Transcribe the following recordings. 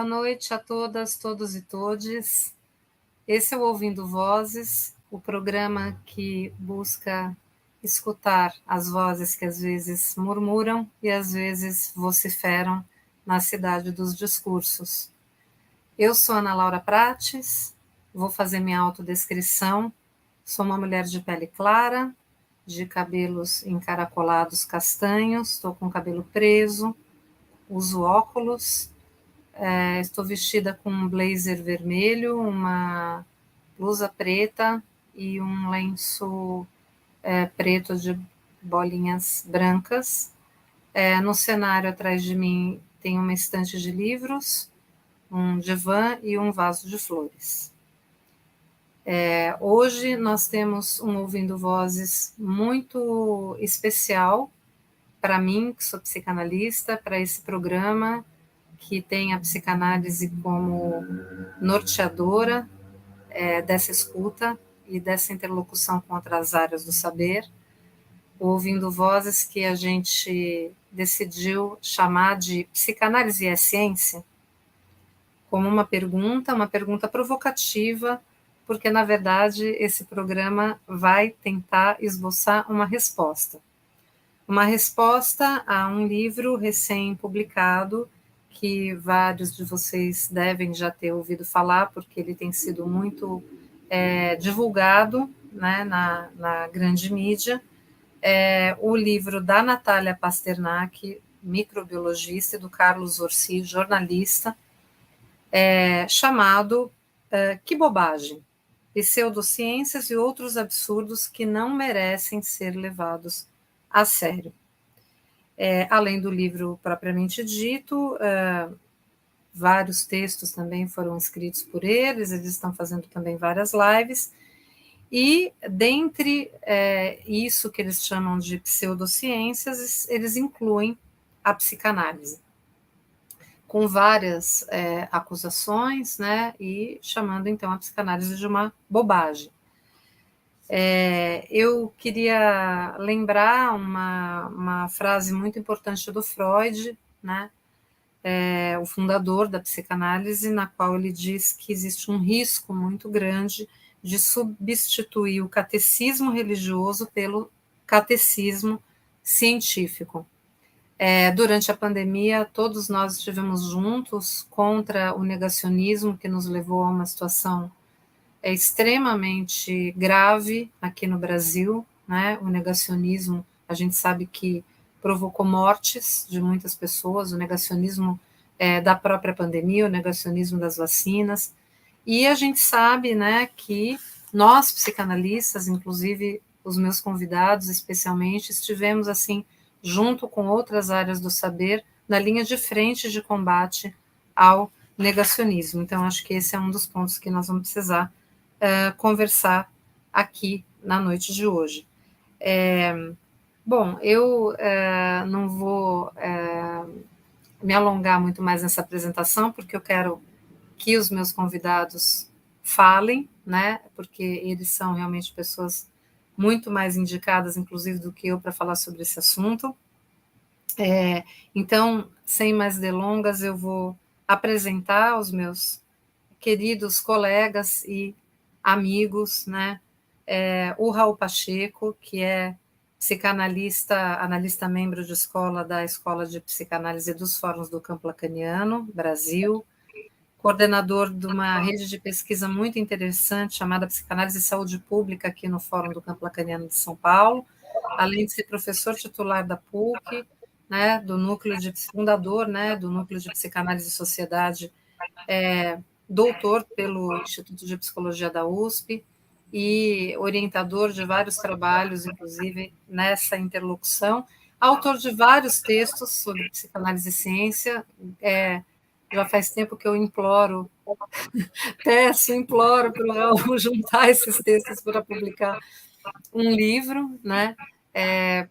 Boa noite a todas, todos e todes. Esse é o Ouvindo Vozes, o programa que busca escutar as vozes que às vezes murmuram e às vezes vociferam na cidade dos discursos. Eu sou Ana Laura Prates, vou fazer minha autodescrição. Sou uma mulher de pele clara, de cabelos encaracolados castanhos, estou com o cabelo preso, uso óculos. Estou vestida com um blazer vermelho, uma blusa preta e um lenço preto de bolinhas brancas. No cenário atrás de mim tem uma estante de livros, um divã e um vaso de flores. Hoje nós temos um Ouvindo Vozes muito especial para mim, que sou psicanalista, para esse programa que tem a psicanálise como norteadora dessa escuta e dessa interlocução com outras áreas do saber, ouvindo vozes que a gente decidiu chamar de Psicanálise é Ciência, como uma pergunta provocativa, porque, na verdade, esse programa vai tentar esboçar uma resposta a um livro recém-publicado que vários de vocês devem já ter ouvido falar, porque ele tem sido muito divulgado, né, na grande mídia. O livro da Natália Pasternak, microbiologista, e do Carlos Orsi, jornalista, chamado Que Bobagem! Pseudociências e outros absurdos que não merecem ser levados a sério. Além do livro propriamente dito, vários textos também foram escritos por eles estão fazendo também várias lives, e dentre isso que eles chamam de pseudociências, eles incluem a psicanálise, com várias acusações, né, e chamando então a psicanálise de uma bobagem. Eu queria lembrar uma frase muito importante do Freud, né, o fundador da psicanálise, na qual ele diz que existe um risco muito grande de substituir o catecismo religioso pelo catecismo científico. Durante a pandemia, todos nós estivemos juntos contra o negacionismo, que nos levou a uma situação extremamente grave aqui no Brasil, né? O negacionismo, a gente sabe que provocou mortes de muitas pessoas, o negacionismo da própria pandemia, o negacionismo das vacinas, e a gente sabe, né, que nós, psicanalistas, inclusive os meus convidados especialmente, estivemos assim, junto com outras áreas do saber, na linha de frente de combate ao negacionismo. Então, acho que esse é um dos pontos que nós vamos precisar conversar aqui na noite de hoje. Bom, eu não vou me alongar muito mais nessa apresentação, porque eu quero que os meus convidados falem, né, porque eles são realmente pessoas muito mais indicadas, inclusive, do que eu para falar sobre esse assunto. Então, sem mais delongas, eu vou apresentar os meus queridos colegas e amigos, né? O Raul Pacheco, que é psicanalista, analista membro de escola da Escola de Psicanálise dos Fóruns do Campo Lacaniano, Brasil, coordenador de uma rede de pesquisa muito interessante chamada Psicanálise e Saúde Pública aqui no Fórum do Campo Lacaniano de São Paulo, além de ser professor titular da PUC, né, do núcleo de fundador, né, do núcleo de Psicanálise e Sociedade, doutor pelo Instituto de Psicologia da USP e orientador de vários trabalhos, inclusive nessa interlocução, autor de vários textos sobre psicanálise e ciência. Já faz tempo que eu imploro para o Raul juntar esses textos para publicar um livro, né?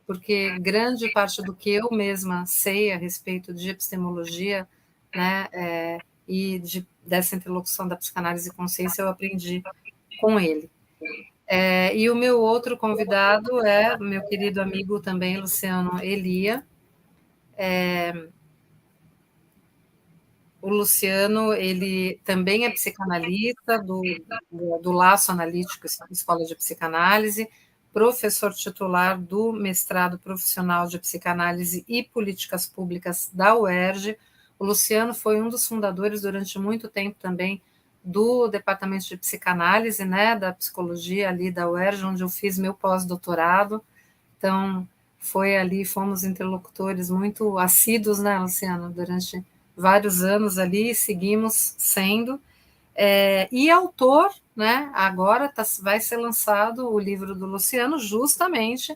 Porque grande parte do que eu mesma sei a respeito de epistemologia, né, e dessa interlocução da psicanálise e consciência eu aprendi com ele. E o meu outro convidado é meu querido amigo também, Luciano Elia, O Luciano, ele também é psicanalista do Laço Analítico Escola de Psicanálise, professor titular do mestrado profissional de psicanálise e políticas públicas da UERJ. O Luciano foi um dos fundadores durante muito tempo também do departamento de psicanálise, né, da psicologia ali da UERJ, onde eu fiz meu pós-doutorado. Então, foi ali, fomos interlocutores muito assíduos, né, Luciano, durante vários anos ali, seguimos sendo. E autor, né, agora vai ser lançado o livro do Luciano, justamente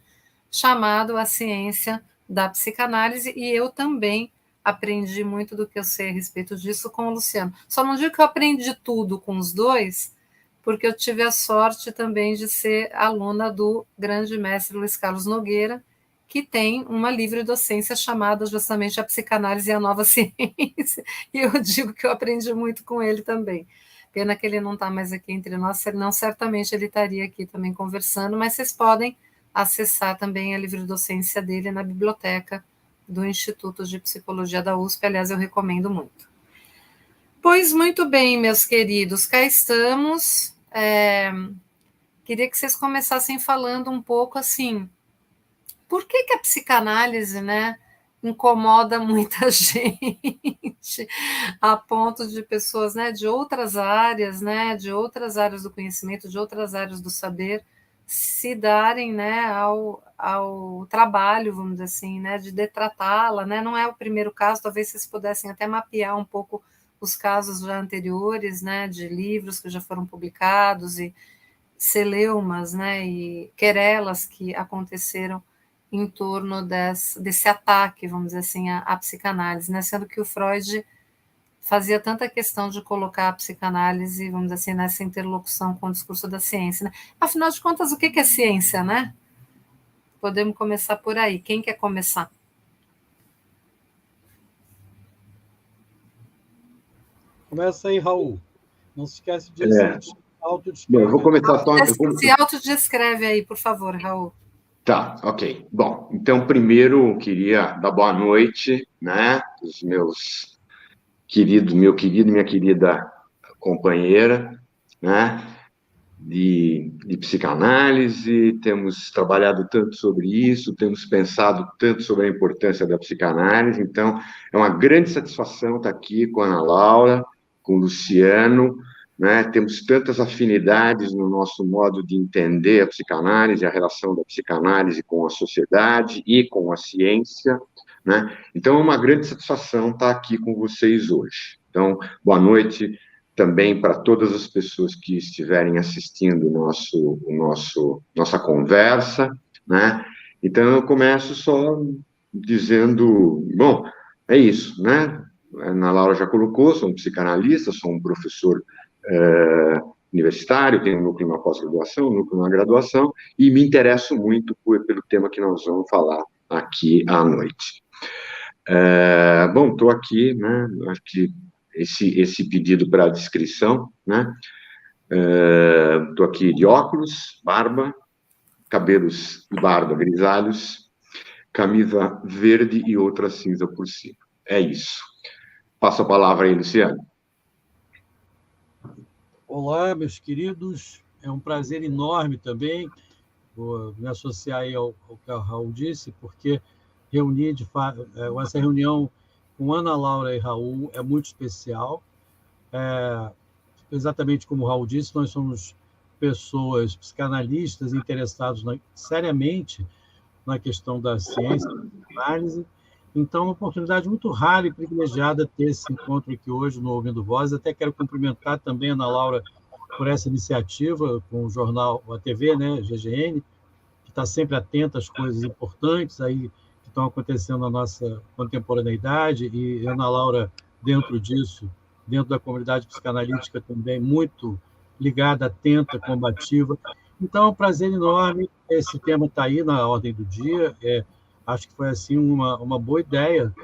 chamado A Ciência da Psicanálise, e eu também aprendi muito do que eu sei a respeito disso com o Luciano. Só não digo que eu aprendi tudo com os dois, porque eu tive a sorte também de ser aluna do grande mestre Luiz Carlos Nogueira, que tem uma livre docência chamada justamente A Psicanálise e a Nova Ciência, e eu digo que eu aprendi muito com ele também. Pena que ele não está mais aqui entre nós, senão certamente ele estaria aqui também conversando, mas vocês podem acessar também a livre docência dele na biblioteca do Instituto de Psicologia da USP, aliás, eu recomendo muito. Pois muito bem, meus queridos, cá estamos. Queria que vocês começassem falando um pouco assim, por que a psicanálise, né, incomoda muita gente, a ponto de pessoas, né, de outras áreas, né, de outras áreas do conhecimento, de outras áreas do saber, se darem, né, ao trabalho, vamos dizer assim, né, de detratá-la, né, não é o primeiro caso, talvez vocês pudessem até mapear um pouco os casos já anteriores, né, de livros que já foram publicados e celeumas, né, e querelas que aconteceram em torno desse ataque, vamos dizer assim, à psicanálise, né, sendo que o Freud fazia tanta questão de colocar a psicanálise, vamos dizer assim, nessa interlocução com o discurso da ciência, né? Afinal de contas, o que é ciência, né? Podemos começar por aí. Quem quer começar? Começa aí, Raul. Não se esquece de autodescrever. Bom, eu vou começar só... Se autodescreve aí, por favor, Raul. Tá, ok. Bom, então, primeiro, eu queria dar boa noite, né, os meus queridos, meu querido e minha querida companheira, né, de psicanálise. Temos trabalhado tanto sobre isso, temos pensado tanto sobre a importância da psicanálise, então, é uma grande satisfação estar aqui com a Ana Laura, com o Luciano, né? Temos tantas afinidades no nosso modo de entender a psicanálise, a relação da psicanálise com a sociedade e com a ciência, né? Então, é uma grande satisfação estar aqui com vocês hoje. Então, boa noite também para todas as pessoas que estiverem assistindo nossa conversa, né? Então, eu começo só dizendo, bom, é isso, né? A Ana Laura já colocou, sou um psicanalista, sou um professor universitário, tenho um núcleo na pós-graduação, um núcleo na graduação, e me interesso muito pelo tema que nós vamos falar aqui à noite. Bom, estou aqui, né, acho que esse pedido para a descrição, né, estou aqui de óculos, barba, cabelos e barba grisalhos, camisa verde e outra cinza por cima. É isso. Passo a palavra aí, Luciano. Olá, meus queridos. É um prazer enorme também me associar aí ao que o Raul disse, porque reunir, de fato, essa reunião com Ana Laura e Raul é muito especial. Exatamente como o Raul disse, nós somos pessoas psicanalistas interessados seriamente na questão da ciência, da análise. Então, é uma oportunidade muito rara e privilegiada ter esse encontro aqui hoje no Ouvindo Voz. Até quero cumprimentar também a Ana Laura por essa iniciativa com o jornal, a TV, né, GGN, que está sempre atenta às coisas importantes aí que estão acontecendo na nossa contemporaneidade, e a Ana Laura, dentro disso, dentro da comunidade psicanalítica também, muito ligada, atenta, combativa. Então, é um prazer enorme. Esse tema está aí na ordem do dia. Acho que foi assim uma boa ideia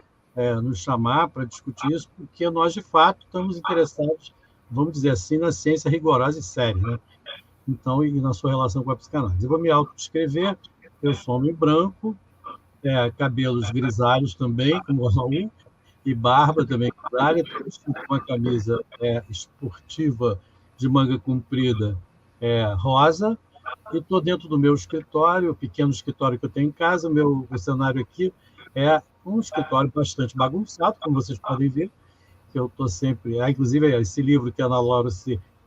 nos chamar para discutir isso, porque nós, de fato, estamos interessados, vamos dizer assim, na ciência rigorosa e séria, né? Então, e na sua relação com a psicanálise. Eu vou me autodescrever. Eu sou homem branco, cabelos grisalhos também, como o Raul, e barba também cobrada. Estou vestindo uma camisa esportiva de manga comprida rosa, e estou dentro do meu escritório, o pequeno escritório que eu tenho em casa. O cenário aqui é um escritório bastante bagunçado, como vocês podem ver, que eu estou sempre... inclusive, esse livro que a Ana Laura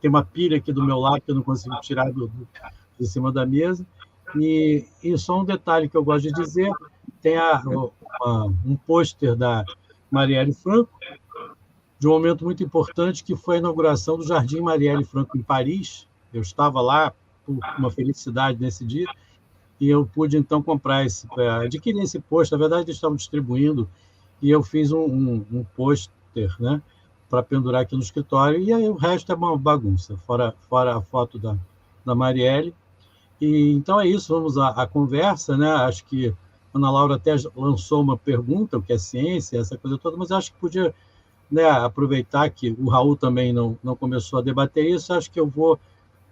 tem uma pilha aqui do meu lado que eu não consigo tirar de cima da mesa. E só um detalhe que eu gosto de dizer, tem um pôster da Marielle Franco, de um momento muito importante, que foi a inauguração do Jardim Marielle Franco, em Paris. Eu estava lá por uma felicidade nesse dia, e eu pude, então, adquirir esse pôster. Na verdade, eles estavam distribuindo, e eu fiz um pôster, né, para pendurar aqui no escritório, e aí o resto é uma bagunça, fora a foto da Marielle. E, então é isso, vamos à conversa, né? Acho que a Ana Laura até lançou uma pergunta, o que é ciência, essa coisa toda, mas acho que podia, né, aproveitar que o Raul também não começou a debater isso. Acho que eu vou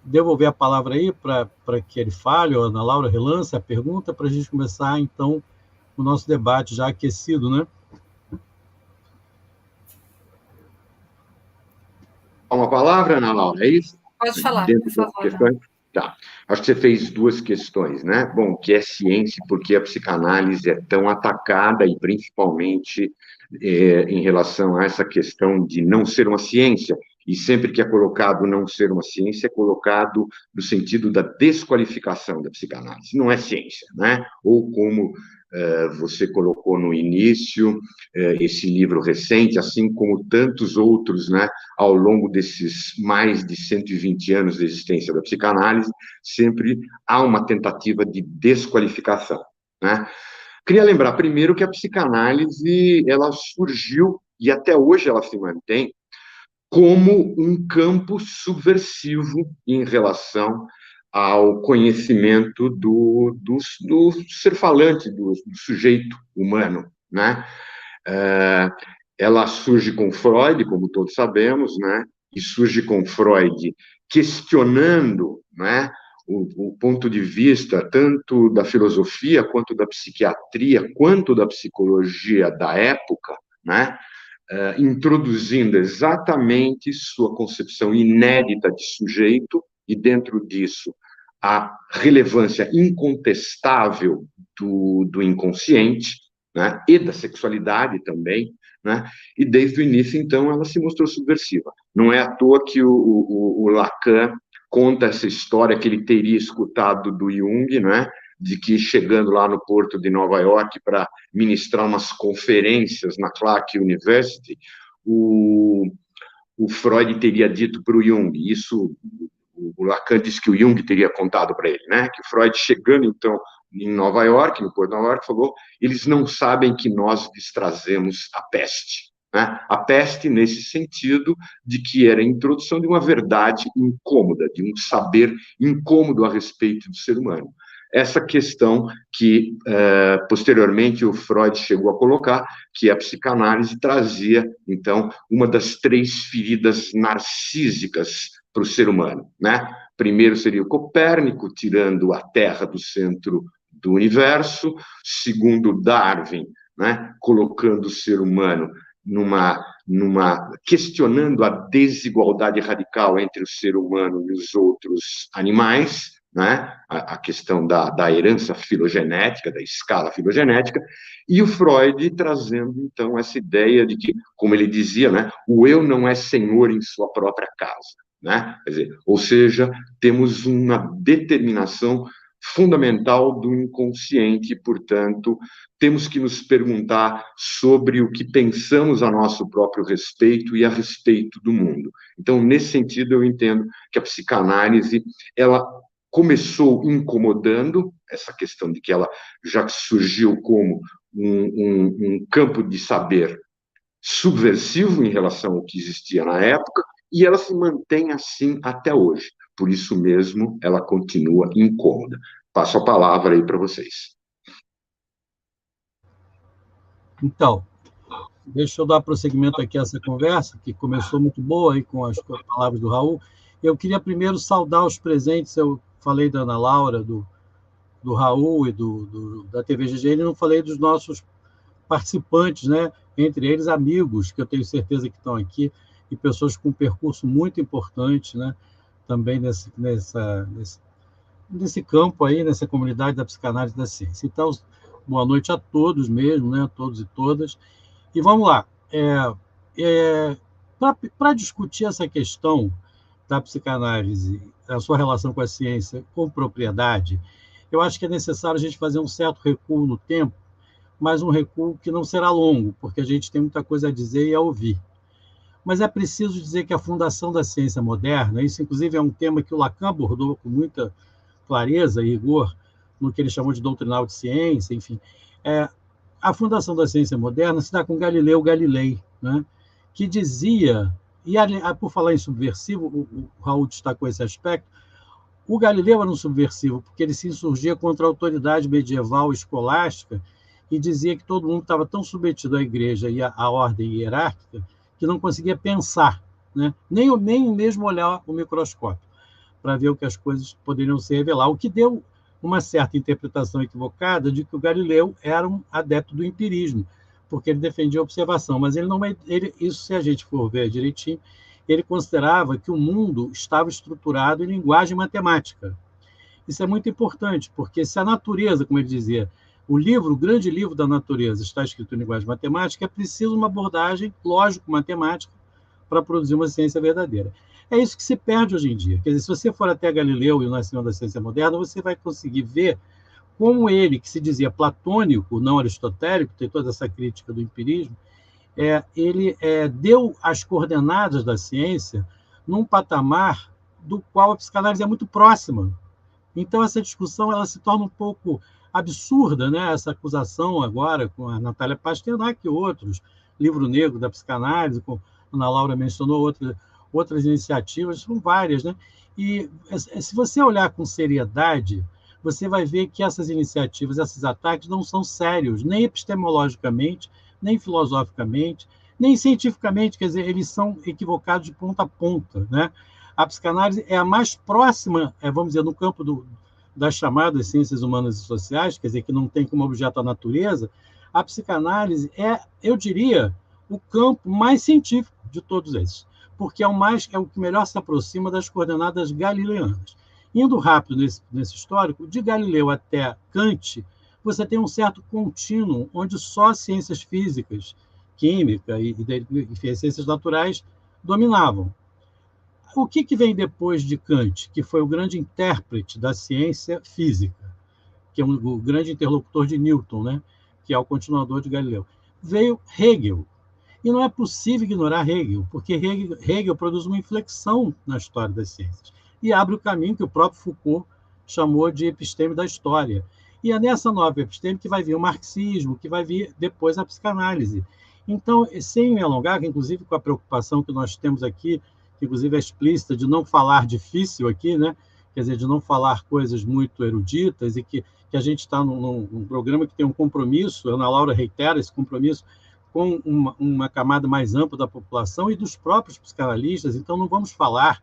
devolver a palavra aí para que ele fale, ou a Ana Laura relance a pergunta, para a gente começar, então, o nosso debate já aquecido, né? Uma palavra, Ana Laura, é isso? Pode falar, Dentro por favor. questões? Tá. Acho que você fez duas questões, né? Bom, o que é ciência e por que a psicanálise é tão atacada, e principalmente em relação a essa questão de não ser uma ciência, e sempre que é colocado não ser uma ciência, é colocado no sentido da desqualificação da psicanálise. Não é ciência, né? Ou como você colocou no início, esse livro recente, assim como tantos outros, né, ao longo desses mais de 120 anos de existência da psicanálise, sempre há uma tentativa de desqualificação, né? Queria lembrar primeiro que a psicanálise, ela surgiu, e até hoje ela se mantém, como um campo subversivo em relação ao conhecimento do ser falante, do sujeito humano, né? Ela surge com Freud, como todos sabemos, né? E surge com Freud questionando, né, o ponto de vista tanto da filosofia, quanto da psiquiatria, quanto da psicologia da época, né? Introduzindo exatamente sua concepção inédita de sujeito, e dentro disso a relevância incontestável do inconsciente, né, e da sexualidade também, né, e desde o início, então, ela se mostrou subversiva. Não é à toa que o Lacan conta essa história que ele teria escutado do Jung, né, de que, chegando lá no porto de Nova York para ministrar umas conferências na Clark University, o Freud teria dito para o Jung, isso o Lacan disse que o Jung teria contado para ele, né, que o Freud, chegando, então, em Nova York, no porto de Nova York, falou: eles não sabem que nós lhes trazemos a peste. Né? A peste nesse sentido de que era a introdução de uma verdade incômoda, de um saber incômodo a respeito do ser humano. Essa questão que, posteriormente, o Freud chegou a colocar, que a psicanálise trazia, então, uma das 3 feridas narcísicas para o ser humano, né? Primeiro seria o Copérnico, tirando a Terra do centro do universo. Segundo, Darwin, né, colocando o ser humano questionando a desigualdade radical entre o ser humano e os outros animais, né, a questão da herança filogenética, da escala filogenética, e o Freud trazendo, então, essa ideia de que, como ele dizia, né, o eu não é senhor em sua própria casa, né? Quer dizer, ou seja, temos uma determinação fundamental do inconsciente, portanto, temos que nos perguntar sobre o que pensamos a nosso próprio respeito e a respeito do mundo. Então, nesse sentido, eu entendo que a psicanálise, ela começou incomodando, essa questão de que ela já surgiu como um campo de saber subversivo em relação ao que existia na época, e ela se mantém assim até hoje. Por isso mesmo, ela continua incômoda. Passo a palavra aí para vocês. Então, deixa eu dar prosseguimento aqui a essa conversa, que começou muito boa aí com as palavras do Raul. Eu queria primeiro saudar os presentes. Eu falei da Ana Laura, do Raul e da TV GGN, não falei dos nossos participantes, né? entre eles amigos, que eu tenho certeza que estão aqui, e pessoas com um percurso muito importante, né? Também nesse campo aí, nessa comunidade da psicanálise e da ciência. Então, boa noite a todos mesmo, né? A todos e todas. E vamos lá. Para discutir essa questão da psicanálise, a sua relação com a ciência, com propriedade, eu acho que é necessário a gente fazer um certo recuo no tempo, mas um recuo que não será longo, porque a gente tem muita coisa a dizer e a ouvir. Mas é preciso dizer que a fundação da ciência moderna, isso inclusive é um tema que o Lacan abordou com muita clareza e rigor, no que ele chamou de doutrinal de ciência, enfim. A fundação da ciência moderna se dá com Galileu Galilei, né? Que dizia, e por falar em subversivo, o Raul destacou esse aspecto, o Galileu era um subversivo, porque ele se insurgia contra a autoridade medieval escolástica e dizia que todo mundo estava tão submetido à igreja e à ordem hierárquica que não conseguia pensar, né? Nem mesmo olhar o microscópio para ver o que as coisas poderiam se revelar, o que deu uma certa interpretação equivocada de que o Galileu era um adepto do empirismo, porque ele defendia a observação, mas ele não, isso, se a gente for ver direitinho, ele considerava que o mundo estava estruturado em linguagem matemática. Isso é muito importante, porque se a natureza, como ele dizia, o grande livro da natureza está escrito em linguagem matemática, é preciso uma abordagem lógico-matemática para produzir uma ciência verdadeira. É isso que se perde hoje em dia. Quer dizer, se você for até Galileu e o nascimento da ciência moderna, você vai conseguir ver como ele, que se dizia platônico, não aristotélico, tem toda essa crítica do empirismo, ele deu as coordenadas da ciência num patamar do qual a psicanálise é muito próxima. Então, essa discussão ela se torna um pouco absurda, né? Essa acusação agora com a Natália Pasternak e outros, Livro Negro da Psicanálise, como a Ana Laura mencionou, outras iniciativas, são várias, né? E se você olhar com seriedade, você vai ver que essas iniciativas, esses ataques não são sérios, nem epistemologicamente, nem filosoficamente, nem cientificamente, quer dizer, eles são equivocados de ponta a ponta, né? A psicanálise é a mais próxima, vamos dizer, no campo das chamadas ciências humanas e sociais, quer dizer, que não tem como objeto a natureza, a psicanálise eu diria, o campo mais científico de todos esses, porque é o que melhor se aproxima das coordenadas galileanas. Indo rápido nesse histórico, de Galileu até Kant, você tem um certo contínuo onde só ciências físicas, química e ciências naturais dominavam. O que vem depois de Kant, que foi o grande intérprete da ciência física, que é o grande interlocutor de Newton, né? Que é o continuador de Galileu? Veio Hegel. E não é possível ignorar Hegel, porque Hegel produz uma inflexão na história das ciências e abre o caminho que o próprio Foucault chamou de episteme da história. E é nessa nova episteme que vai vir o marxismo, que vai vir depois a psicanálise. Então, sem me alongar, inclusive com a preocupação que nós temos aqui, que inclusive é explícita, de não falar difícil aqui, né? Quer dizer, de não falar coisas muito eruditas, e que a gente está num programa que tem um compromisso, a Ana Laura reitera esse compromisso, com uma camada mais ampla da população e dos próprios psicanalistas, então não vamos falar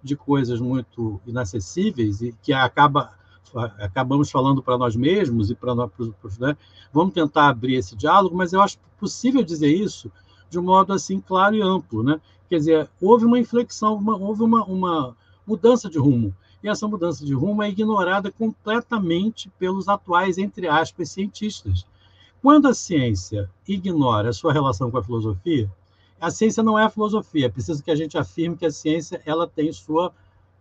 de coisas muito inacessíveis e que acabamos falando para nós mesmos e para nós, né? Vamos tentar abrir esse diálogo, mas eu acho possível dizer isso de um modo assim claro e amplo, né? Quer dizer, houve uma inflexão, houve uma mudança de rumo, e essa mudança de rumo é ignorada completamente pelos atuais, entre aspas, cientistas. Quando a ciência ignora a sua relação com a filosofia, a ciência não é a filosofia. É preciso que a gente afirme que a ciência ela tem sua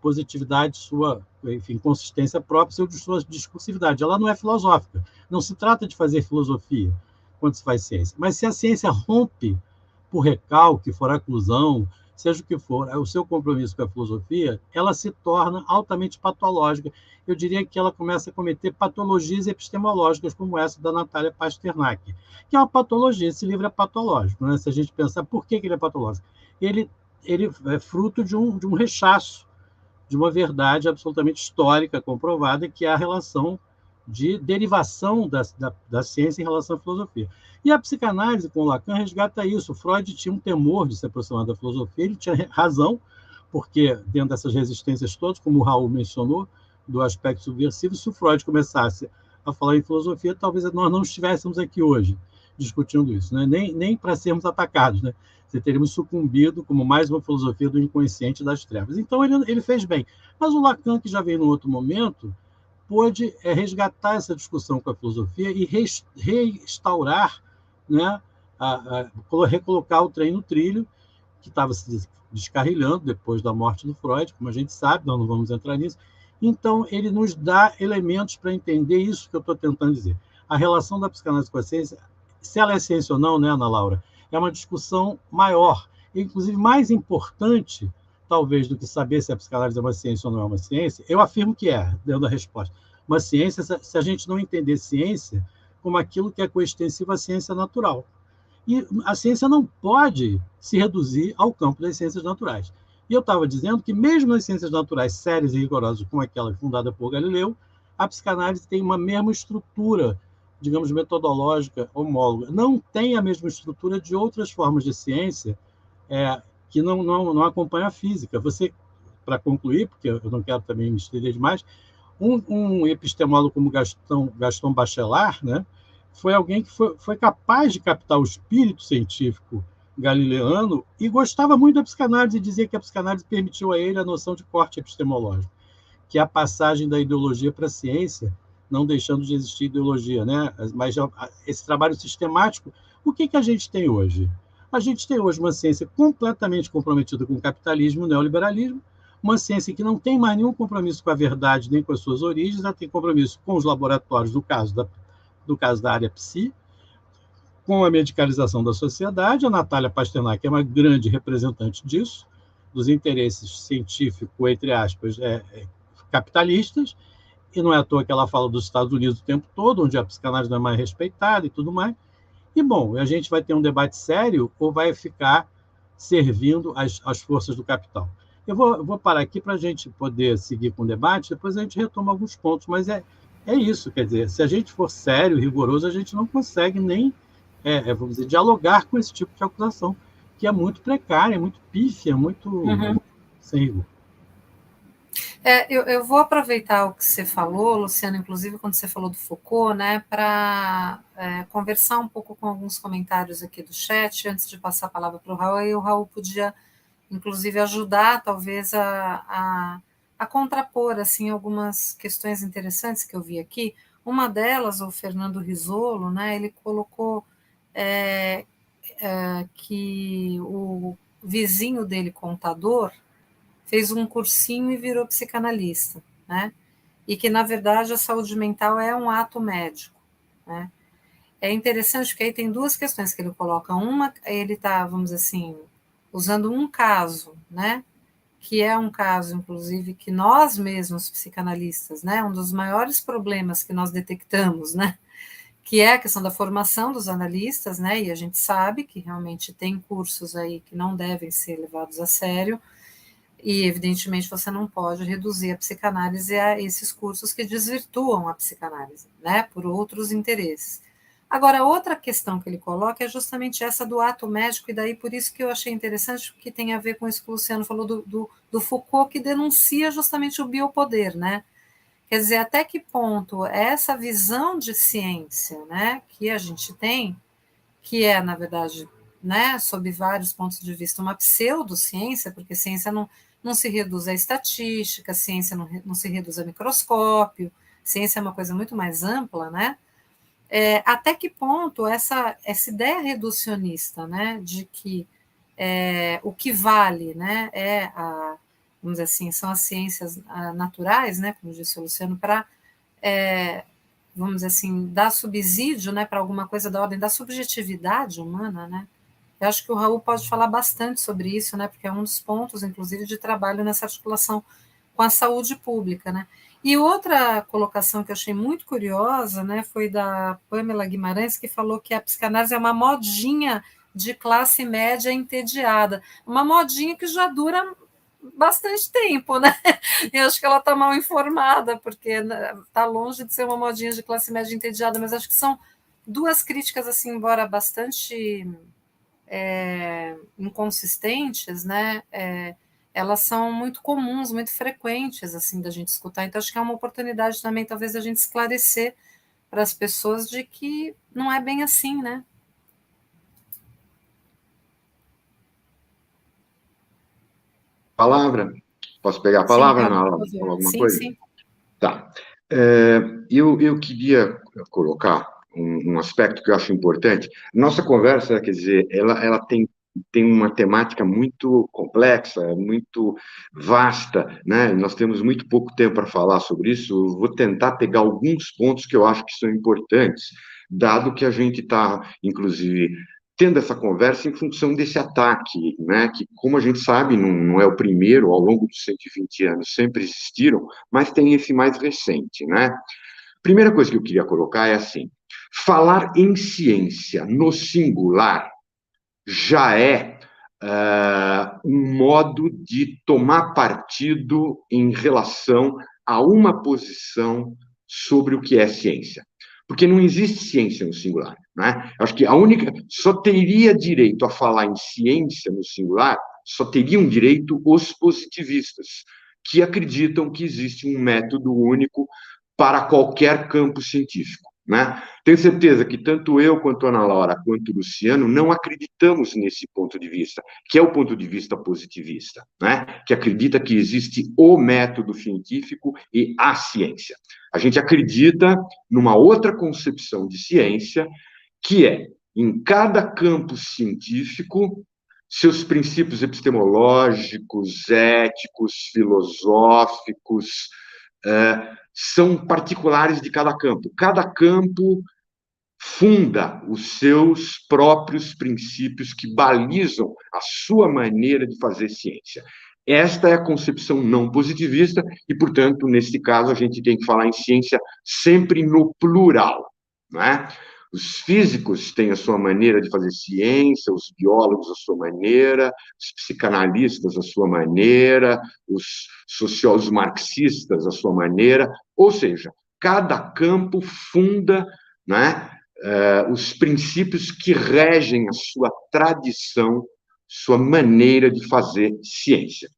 positividade, sua, enfim, consistência própria, sua discursividade. Ela não é filosófica. Não se trata de fazer filosofia quando se faz ciência. Mas se a ciência rompe por recalque, for oclusão, seja o que for, o seu compromisso com a filosofia, ela se torna altamente patológica. Eu diria que ela começa a cometer patologias epistemológicas, como essa da Natália Pasternak, que é uma patologia. Esse livro é patológico, né? Se a gente pensar por que ele é patológico. Ele é fruto de um rechaço, de uma verdade absolutamente histórica, comprovada, que é a relação de derivação da ciência em relação à filosofia. E a psicanálise, com Lacan, resgata isso. Freud tinha um temor de se aproximar da filosofia, ele tinha razão, porque dentro dessas resistências todas, como o Raul mencionou, do aspecto subversivo, se o Freud começasse a falar em filosofia, talvez nós não estivéssemos aqui hoje. discutindo isso, né? Nem para sermos atacados, né? Se teríamos sucumbido como mais uma filosofia do inconsciente das trevas. Então, ele fez bem. Mas o Lacan, que já veio num outro momento, pôde resgatar essa discussão com a filosofia e restaurar, né, recolocar o trem no trilho, que estava se descarrilhando depois da morte do Freud, como a gente sabe, nós não vamos entrar nisso. Então, ele nos dá elementos para entender isso que eu estou tentando dizer. A relação da psicanálise com a ciência, se ela é ciência ou não, né, Ana Laura, é uma discussão maior, inclusive mais importante, talvez, do que saber se a psicanálise é uma ciência ou não é uma ciência. Eu afirmo que é, dando a resposta. Uma ciência, se a gente não entender ciência como aquilo que é coextensivo à ciência natural. E a ciência não pode se reduzir ao campo das ciências naturais. E eu estava dizendo que, mesmo nas ciências naturais sérias e rigorosas, como aquela fundada por Galileu, a psicanálise tem uma mesma estrutura, digamos, metodológica homóloga. Não tem a mesma estrutura de outras formas de ciência que não acompanham a física. Você, para concluir, porque eu não quero também me estender demais, um epistemólogo como Gaston Bachelard, né, foi alguém que foi capaz de captar o espírito científico galileano e gostava muito da psicanálise e dizia que a psicanálise permitiu a ele a noção de corte epistemológico, que é a passagem da ideologia para a ciência, não deixando de existir ideologia, né? Mas esse trabalho sistemático, o que a gente tem hoje? A gente tem hoje uma ciência completamente comprometida com o capitalismo e o neoliberalismo, uma ciência que não tem mais nenhum compromisso com a verdade nem com as suas origens, ela tem compromisso com os laboratórios, do caso da área psi, com a medicalização da sociedade. A Natália Pasternak é uma grande representante disso, dos interesses científicos, entre aspas, capitalistas, e não é à toa que ela fala dos Estados Unidos o tempo todo, onde a psicanálise não é mais respeitada e tudo mais. E, bom, a gente vai ter um debate sério ou vai ficar servindo às forças do capital? Eu vou parar aqui para a gente poder seguir com o debate, depois a gente retoma alguns pontos, mas é isso, quer dizer, se a gente for sério, rigoroso, a gente não consegue nem, vamos dizer, dialogar com esse tipo de acusação, que é muito precária, muito pífia, muito sem rigor. Eu vou aproveitar o que você falou, Luciano, inclusive quando você falou do Foucault, né, para conversar um pouco com alguns comentários aqui do chat, antes de passar a palavra para o Raul, e o Raul podia, inclusive, ajudar, talvez, a contrapor assim, algumas questões interessantes que eu vi aqui. Uma delas, o Fernando Risolo, né, ele colocou que o vizinho dele, contador, fez um cursinho e virou psicanalista, né? E que, na verdade, a saúde mental é um ato médico, né? É interessante porque aí tem duas questões que ele coloca. Uma, ele está, vamos dizer assim, usando um caso, né? Que é um caso, inclusive, que nós mesmos, psicanalistas, né? Um dos maiores problemas que nós detectamos, né? Que é a questão da formação dos analistas, né? E a gente sabe que realmente tem cursos aí que não devem ser levados a sério, e, evidentemente, você não pode reduzir a psicanálise a esses cursos que desvirtuam a psicanálise, né, por outros interesses. Agora, outra questão que ele coloca é justamente essa do ato médico, e daí por isso que eu achei interessante, que tem a ver com isso que o Luciano falou do Foucault, que denuncia justamente o biopoder, né? Quer dizer, até que ponto essa visão de ciência, né, que a gente tem, que é, na verdade, né, sob vários pontos de vista, uma pseudociência, porque ciência não se reduz à estatística, ciência não se reduz a microscópio, ciência é uma coisa muito mais ampla, né? Até que ponto essa ideia reducionista, né, de que o que vale, né, vamos dizer assim, são as ciências naturais, né, como disse o Luciano, para vamos dizer assim, dar subsídio, né, para alguma coisa da ordem da subjetividade humana, né? Eu acho que o Raul pode falar bastante sobre isso, né, porque é um dos pontos, inclusive, de trabalho nessa articulação com a saúde pública, né? E outra colocação que eu achei muito curiosa, né, foi da Pamela Guimarães, que falou que a psicanálise é uma modinha de classe média entediada, uma modinha que já dura bastante tempo, né? E acho que ela está mal informada, porque está longe de ser uma modinha de classe média entediada, mas acho que são duas críticas, assim, embora bastante inconsistentes, né? Elas são muito comuns, muito frequentes, assim, da gente escutar. Então, acho que é uma oportunidade também, talvez, da gente esclarecer para as pessoas de que não é bem assim, né? palavra? Posso pegar a Sim, palavra, por Ana, favor. falar alguma Sim, coisa? sim. Tá. Eu queria colocar um aspecto que eu acho importante. Nossa conversa, quer dizer, ela tem uma temática muito complexa, muito vasta, né? Nós temos muito pouco tempo para falar sobre isso. Eu vou tentar pegar alguns pontos que eu acho que são importantes, dado que a gente está, inclusive, tendo essa conversa em função desse ataque, né? Que, como a gente sabe, não é o primeiro, ao longo dos 120 anos sempre existiram, mas tem esse mais recente, né? Primeira coisa que eu queria colocar é assim: falar em ciência no singular já é um modo de tomar partido em relação a uma posição sobre o que é ciência. Porque não existe ciência no singular, né? Acho que a única... Só teria direito a falar em ciência no singular, só teriam direito os positivistas, que acreditam que existe um método único para qualquer campo científico, né? Tenho certeza que tanto eu, quanto a Ana Laura, quanto o Luciano, não acreditamos nesse ponto de vista, que é o ponto de vista positivista, né? Que acredita que existe o método científico e a ciência. A gente acredita numa outra concepção de ciência, que é, em cada campo científico, seus princípios epistemológicos, éticos, filosóficos, são particulares de cada campo. Cada campo funda os seus próprios princípios que balizam a sua maneira de fazer ciência. Esta é a concepção não positivista e, portanto, nesse caso, a gente tem que falar em ciência sempre no plural, né? Os físicos têm a sua maneira de fazer ciência, os biólogos a sua maneira, os psicanalistas a sua maneira, os sociólogos marxistas a sua maneira, ou seja, cada campo funda, né, os princípios que regem a sua tradição, sua maneira de fazer ciência.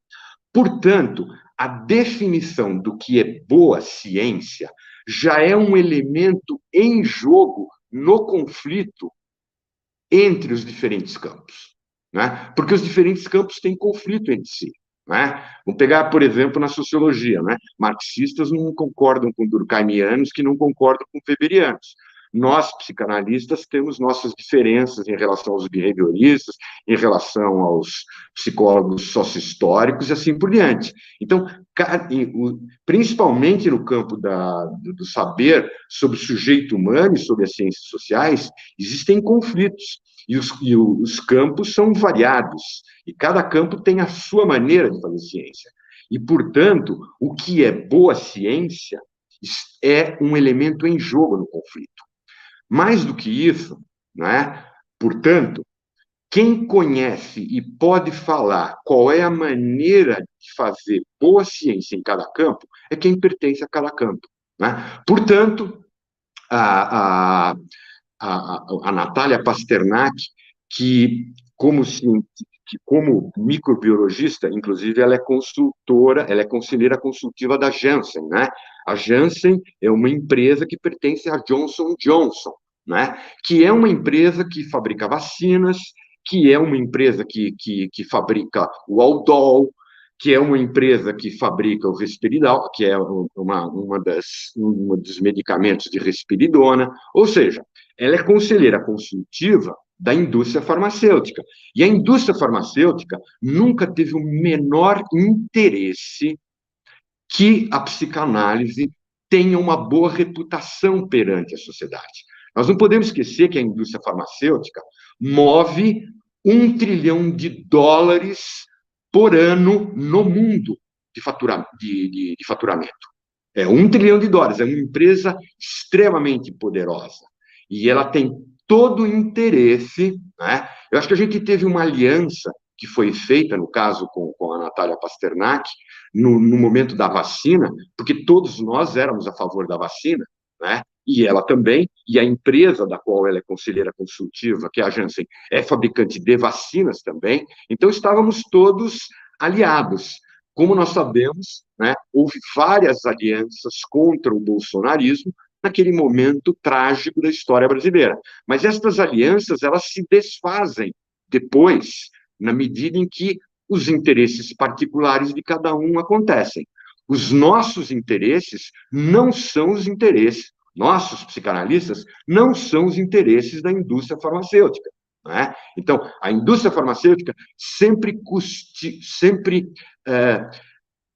Portanto, a definição do que é boa ciência já é um elemento em jogo no conflito entre os diferentes campos, né? Porque os diferentes campos têm conflito entre si, né? Vamos pegar, por exemplo, na sociologia, né? Marxistas não concordam com durkheimianos que não concordam com weberianos. Nós, psicanalistas, temos nossas diferenças em relação aos behavioristas, em relação aos psicólogos sócio-históricos e assim por diante. Então, principalmente no campo do saber sobre o sujeito humano e sobre as ciências sociais, existem conflitos. E os campos são variados. E cada campo tem a sua maneira de fazer ciência. E, portanto, o que é boa ciência é um elemento em jogo no conflito. Mais do que isso, né? Portanto, quem conhece e pode falar qual é a maneira de fazer boa ciência em cada campo é quem pertence a cada campo, né? Portanto, a Natália Pasternak, que como microbiologista, inclusive, ela é consultora, ela é conselheira consultiva da Janssen, né? A Janssen é uma empresa que pertence à Johnson & Johnson, né? Que é uma empresa que fabrica vacinas, que é uma empresa que fabrica o Aldol, que é uma empresa que fabrica o Risperidal, que é um dos medicamentos de risperidona, ou seja, ela é conselheira consultiva da indústria farmacêutica. E a indústria farmacêutica nunca teve o menor interesse que a psicanálise tenha uma boa reputação perante a sociedade. Nós não podemos esquecer que a indústria farmacêutica move $1 trilhão por ano no mundo de faturamento. É $1 trilhão, é uma empresa extremamente poderosa. E ela tem todo o interesse, né? Eu acho que a gente teve uma aliança que foi feita, no caso, com a Natália Pasternak, no momento da vacina, porque todos nós éramos a favor da vacina, né? E ela também, e a empresa da qual ela é conselheira consultiva, que é a Janssen, é fabricante de vacinas também, então estávamos todos aliados. Como nós sabemos, né, houve várias alianças contra o bolsonarismo naquele momento trágico da história brasileira. Mas estas alianças, elas se desfazem depois, na medida em que os interesses particulares de cada um acontecem. Os nossos interesses não são os interesses, nossos psicanalistas não são os interesses da indústria farmacêutica. Não é? Então, a indústria farmacêutica sempre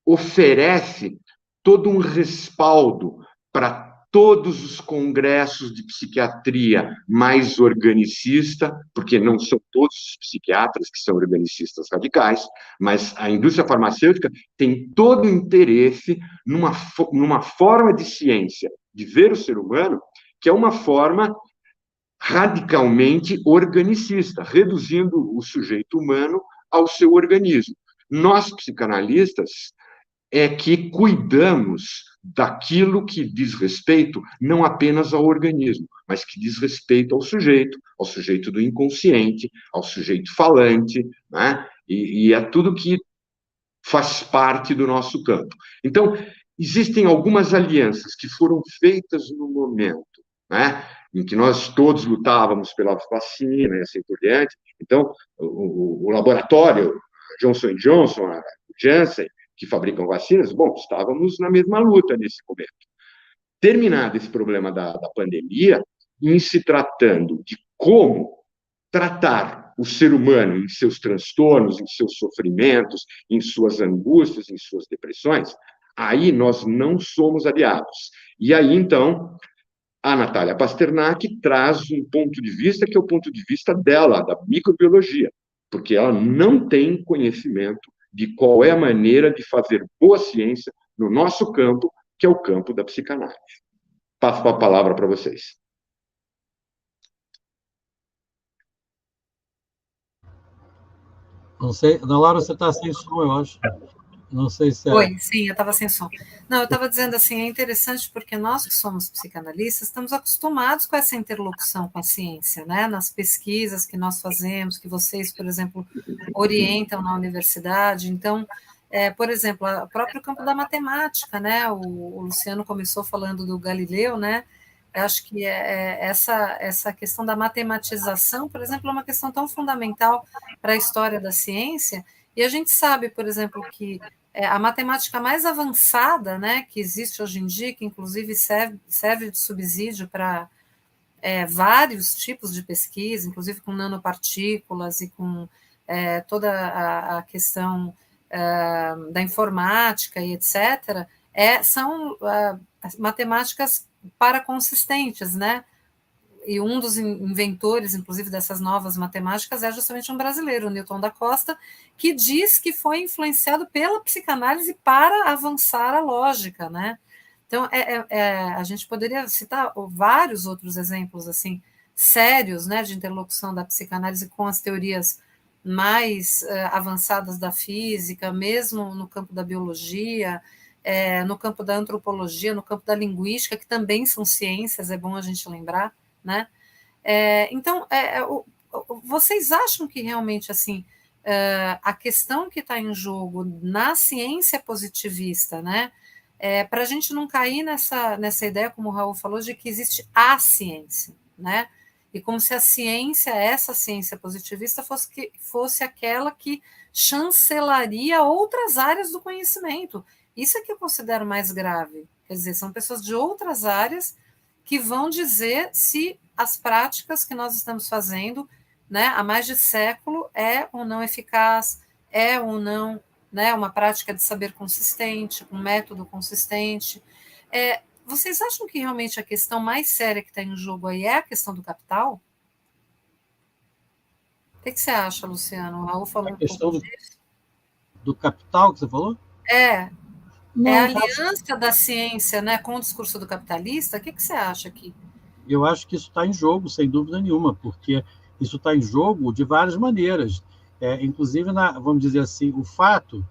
oferece todo um respaldo para todos os congressos de psiquiatria mais organicista, porque não são todos os psiquiatras que são organicistas radicais, mas a indústria farmacêutica tem todo o interesse numa forma de ciência, de ver o ser humano, que é uma forma radicalmente organicista, reduzindo o sujeito humano ao seu organismo. Nós, psicanalistas, é que cuidamos daquilo que diz respeito não apenas ao organismo, mas que diz respeito ao sujeito do inconsciente, ao sujeito falante, né? E é tudo que faz parte do nosso campo. Então, existem algumas alianças que foram feitas no momento, né, em que nós todos lutávamos pela vacina e assim por diante. Então, o laboratório Johnson & Johnson, a Janssen, que fabricam vacinas, bom, estávamos na mesma luta nesse momento. Terminado esse problema da pandemia, em se tratando de como tratar o ser humano em seus transtornos, em seus sofrimentos, em suas angústias, em suas depressões, aí nós não somos aliados. E aí, então, a Natália Pasternak traz um ponto de vista que é o ponto de vista dela, da microbiologia, porque ela não tem conhecimento de qual é a maneira de fazer boa ciência no nosso campo, que é o campo da psicanálise. Passo a palavra para vocês. Não sei, Ana Laura, você está sem som, eu acho. Não sei se é... Oi, sim, eu estava sem som. Não, eu estava dizendo assim, é interessante porque nós que somos psicanalistas estamos acostumados com essa interlocução com a ciência, né? Nas pesquisas que nós fazemos, que vocês, por exemplo, orientam na universidade. Então, por exemplo, o próprio campo da matemática, né? O Luciano começou falando do Galileu, né? Eu acho que essa questão da matematização, por exemplo, é uma questão tão fundamental para a história da ciência. E a gente sabe, por exemplo, que a matemática mais avançada, né, que existe hoje em dia, que inclusive serve de subsídio para vários tipos de pesquisa, inclusive com nanopartículas e com toda a questão da informática e etc., são matemáticas paraconsistentes, né? E um dos inventores, inclusive, dessas novas matemáticas é justamente um brasileiro, o Newton da Costa, que diz que foi influenciado pela psicanálise para avançar a lógica, né? Então, a gente poderia citar vários outros exemplos, assim, sérios, né, de interlocução da psicanálise com as teorias mais avançadas da física, mesmo no campo da biologia, no campo da antropologia, no campo da linguística, que também são ciências, é bom a gente lembrar, né? Então, vocês acham que realmente assim a questão que está em jogo na ciência positivista, né? Para a gente não cair nessa ideia, como o Raul falou, de que existe a ciência, né? E como se a ciência, essa ciência positivista, fosse aquela que chancelaria outras áreas do conhecimento. Isso é que eu considero mais grave. Quer dizer, são pessoas de outras áreas que vão dizer se as práticas que nós estamos fazendo, né, há mais de século é ou não eficaz, é ou não, né, uma prática de saber consistente, um método consistente. Vocês acham que realmente a questão mais séria que está em jogo aí é a questão do capital? O que você acha, Luciano? O Raul falou a questão do capital que você falou? Não, a aliança da ciência, né, com o discurso do capitalista. O que você acha aqui? Eu acho que isso está em jogo, sem dúvida nenhuma, porque isso está em jogo de várias maneiras. Inclusive, vamos dizer assim, o fato,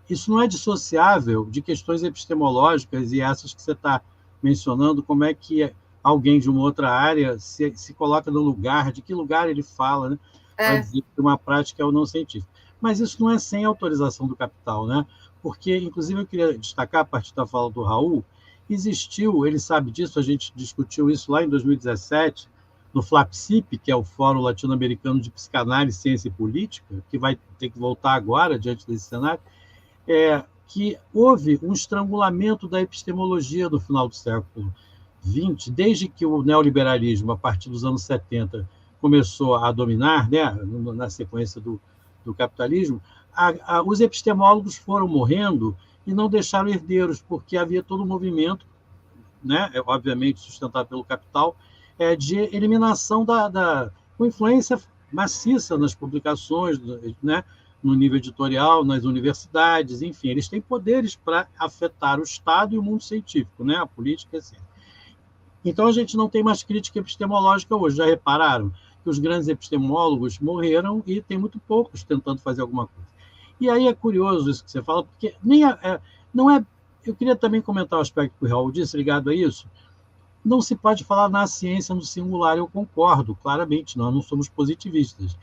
isso não é dissociável de questões epistemológicas e essas que você está mencionando, como é que alguém de uma outra área se coloca no lugar, de que lugar ele fala, né, para dizer que uma prática é ou não científica. Mas isso não é sem autorização do capital, né? Porque, inclusive, eu queria destacar, a partir da fala do Raul, existiu, ele sabe disso, a gente discutiu isso lá em 2017, no FLAPSIP, que é o Fórum Latino-Americano de Psicanálise, Ciência e Política, que vai ter que voltar agora diante desse cenário, que houve um estrangulamento da epistemologia do final do século XX, desde que o neoliberalismo, a partir dos anos 70, começou a dominar, né, na sequência do capitalismo, os epistemólogos foram morrendo e não deixaram herdeiros, porque havia todo um movimento, né, obviamente sustentado pelo capital, de eliminação com influência maciça nas publicações, né, no nível editorial, nas universidades, enfim, eles têm poderes para afetar o Estado e o mundo científico, né, a política, assim. Então, a gente não tem mais crítica epistemológica hoje. Já repararam que os grandes epistemólogos morreram e tem muito poucos tentando fazer alguma coisa. E aí é curioso isso que você fala, porque não é... Eu queria também comentar o aspecto que o Raul disse, ligado a isso. Não se pode falar na ciência no singular, eu concordo, claramente, nós não somos positivistas.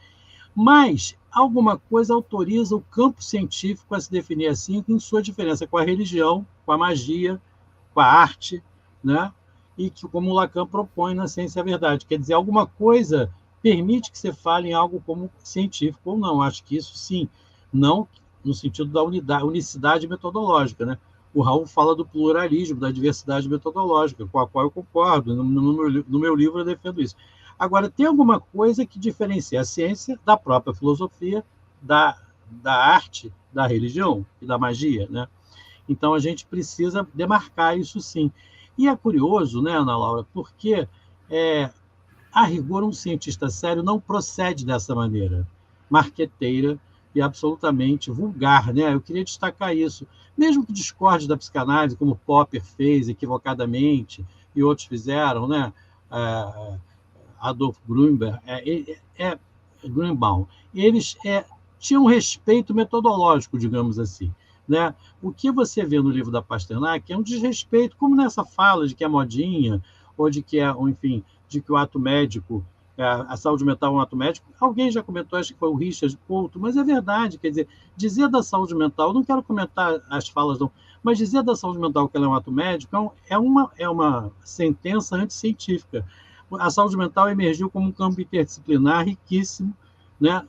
Mas alguma coisa autoriza o campo científico a se definir assim, em sua diferença com a religião, com a magia, com a arte, né? E que, como Lacan propõe na Ciência e a Verdade, quer dizer, alguma coisa permite que você fale em algo como científico ou não. Acho que isso sim, não no sentido da unicidade metodológica, né? O Raul fala do pluralismo, da diversidade metodológica, com a qual eu concordo. No meu livro eu defendo isso. Agora, tem alguma coisa que diferencia a ciência da própria filosofia, da arte, da religião e da magia, né? Então, a gente precisa demarcar isso sim. E é curioso, né, Ana Laura, porque, a rigor, um cientista sério não procede dessa maneira, marqueteira e absolutamente vulgar, né? Eu queria destacar isso. Mesmo que discorde da psicanálise, como Popper fez equivocadamente, e outros fizeram, né? Adolf Grünberg, Grünbaum, eles tinham um respeito metodológico, digamos assim, né? O que você vê no livro da Pasternak é um desrespeito, como nessa fala de que é modinha, ou de que enfim, de que o ato médico, a saúde mental é um ato médico. Alguém já comentou, acho que foi o Richard Couto, mas é verdade, quer dizer, dizer da saúde mental, eu não quero comentar as falas, não, mas dizer da saúde mental que ela é um ato médico é uma sentença anticientífica. A saúde mental emergiu como um campo interdisciplinar riquíssimo, né,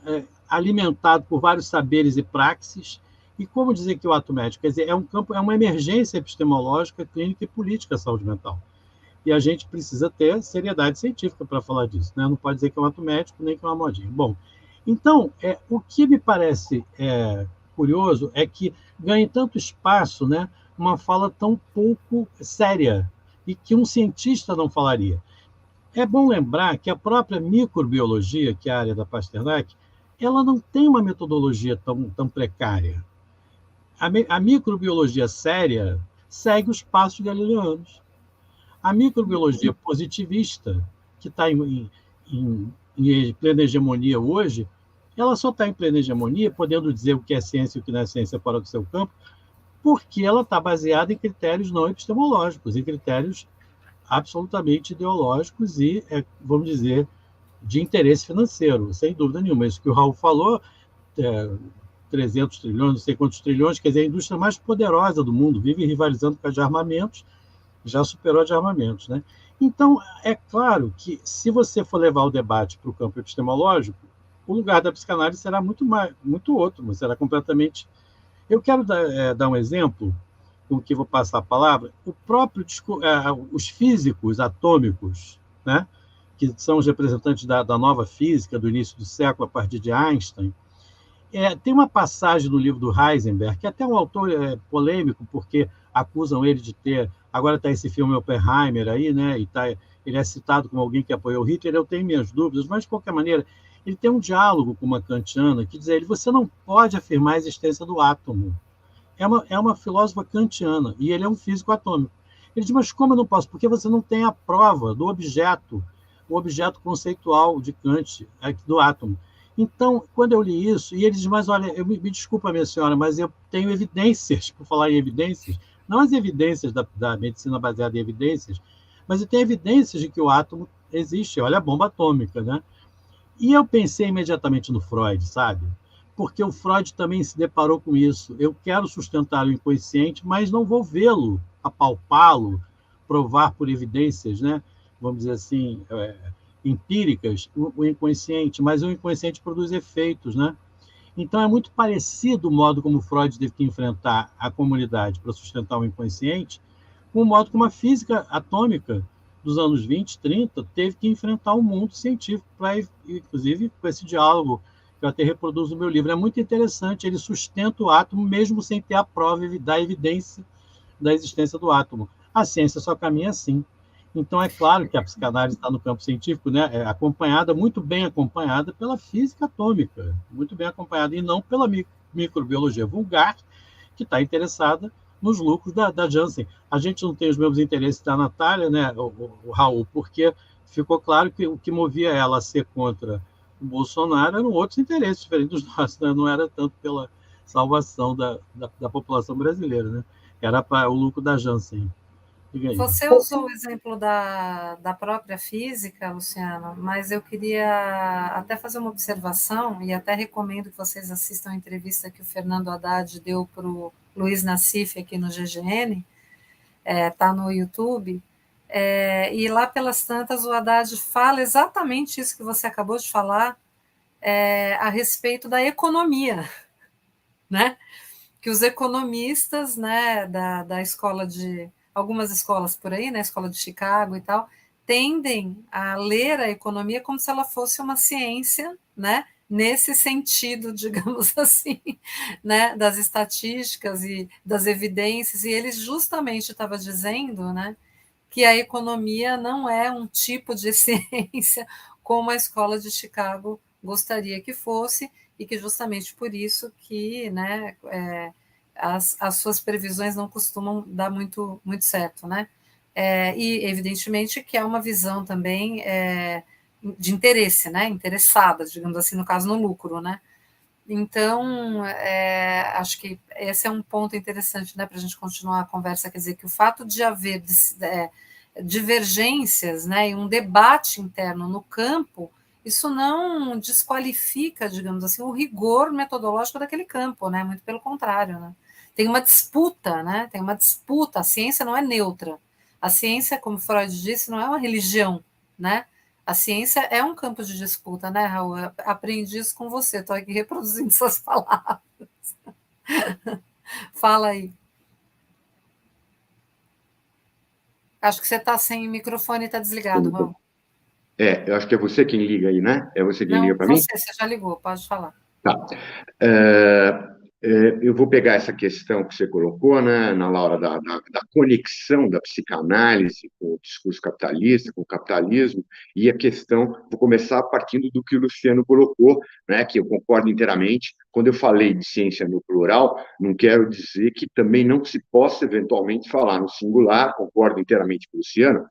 alimentado por vários saberes e praxes. E como dizer que o ato médico? Quer dizer, é uma emergência epistemológica, clínica e política a saúde mental. E a gente precisa ter seriedade científica para falar disso, né? Não pode dizer que é um ato médico, nem que é uma modinha. Bom, então, o que me parece curioso é que ganha tanto espaço, né, uma fala tão pouco séria, e que um cientista não falaria. É bom lembrar que a própria microbiologia, que é a área da Pasternak, ela não tem uma metodologia tão precária. A microbiologia séria segue os passos galileanos. A microbiologia positivista, que está em plena hegemonia hoje, ela só está em plena hegemonia, podendo dizer o que é ciência e o que não é ciência fora do seu campo, porque ela está baseada em critérios não epistemológicos, em critérios absolutamente ideológicos e, vamos dizer, de interesse financeiro, sem dúvida nenhuma. Isso que o Raul falou, 300 trilhões, não sei quantos trilhões, quer dizer, a indústria mais poderosa do mundo, vive rivalizando com a de armamentos, já superou a de armamentos, né? Então, é claro que, se você for levar o debate para o campo epistemológico, o lugar da psicanálise será muito outro, será completamente... Eu quero dar um exemplo, com que vou passar a palavra. Os físicos atômicos, né, que são os representantes da nova física do início do século, a partir de Einstein, tem uma passagem no livro do Heisenberg, que até um autor polêmico, porque acusam ele de ter... Agora está esse filme Oppenheimer aí, né? E ele é citado como alguém que apoiou Hitler. Eu tenho minhas dúvidas, mas, de qualquer maneira, ele tem um diálogo com uma kantiana que diz a ele: você não pode afirmar a existência do átomo. É uma filósofa kantiana, e ele é um físico atômico. Ele diz: mas como eu não posso? Porque você não tem a prova do objeto, o objeto conceitual de Kant, do átomo. Então, quando eu li isso, e ele diz: mas olha, me desculpa, minha senhora, mas eu tenho evidências, por falar em evidências, não as evidências da medicina baseada em evidências, mas eu tenho evidências de que o átomo existe, olha a bomba atômica, né? E eu pensei imediatamente no Freud, sabe? Porque o Freud também se deparou com isso. Eu quero sustentar o inconsciente, mas não vou vê-lo, apalpá-lo, provar por evidências, né? Vamos dizer assim, empíricas, o inconsciente, mas o inconsciente produz efeitos, né? Então, é muito parecido o modo como Freud teve que enfrentar a comunidade para sustentar o inconsciente, com o modo como a física atômica dos anos 20, 30 teve que enfrentar o mundo científico, para, inclusive, com esse diálogo que eu até reproduzo no meu livro. É muito interessante, ele sustenta o átomo mesmo sem ter a prova da evidência da existência do átomo. A ciência só caminha assim. Então, é claro que a psicanálise está no campo científico, né? É acompanhada, muito bem acompanhada pela física atômica, muito bem acompanhada, e não pela microbiologia vulgar, que está interessada nos lucros da Janssen. A gente não tem os mesmos interesses da Natália, né, o Raul, porque ficou claro que o que movia ela a ser contra o Bolsonaro eram outros interesses diferentes dos nossos, né? Não era tanto pela salvação da população brasileira, né? Era para o lucro da Janssen. Você usou o exemplo da própria física, Luciano, mas eu queria até fazer uma observação, e até recomendo que vocês assistam a entrevista que o Fernando Haddad deu para o Luiz Nassif aqui no GGN, está no YouTube, e lá pelas tantas o Haddad fala exatamente isso que você acabou de falar, a respeito da economia, né? Que os economistas, né, da escola de algumas escolas por aí, né, escola de Chicago e tal, tendem a ler a economia como se ela fosse uma ciência, né, nesse sentido, digamos assim, né, das estatísticas e das evidências, e ele justamente estava dizendo, né, que a economia não é um tipo de ciência como a escola de Chicago gostaria que fosse, e que justamente por isso que, né, as suas previsões não costumam dar muito, muito certo, né? E evidentemente que é uma visão também de interesse, né? Interessada, digamos assim, no caso no lucro, né? Então, acho que esse é um ponto interessante, né, para a gente continuar a conversa, quer dizer, que o fato de haver divergências, né, e um debate interno no campo, isso não desqualifica, digamos assim, o rigor metodológico daquele campo, né, muito pelo contrário, né. Tem uma disputa, né, tem uma disputa, a ciência não é neutra. A ciência, como Freud disse, não é uma religião, né, a ciência é um campo de disputa, né, Raul? Eu aprendi isso com você, estou aqui reproduzindo suas palavras. Fala aí. Acho que você está sem microfone e está desligado, Raul. Eu acho que é você quem liga aí, né? É você quem Não, liga para mim? você já ligou, pode falar. Tá. Eu vou pegar essa questão que você colocou, né, na Laura, da conexão da psicanálise com o discurso capitalista, com o capitalismo, e a questão, vou começar partindo do que o Luciano colocou, né, que eu concordo inteiramente. Quando eu falei de ciência no plural, não quero dizer que também não se possa eventualmente falar no singular, concordo inteiramente com o Luciano.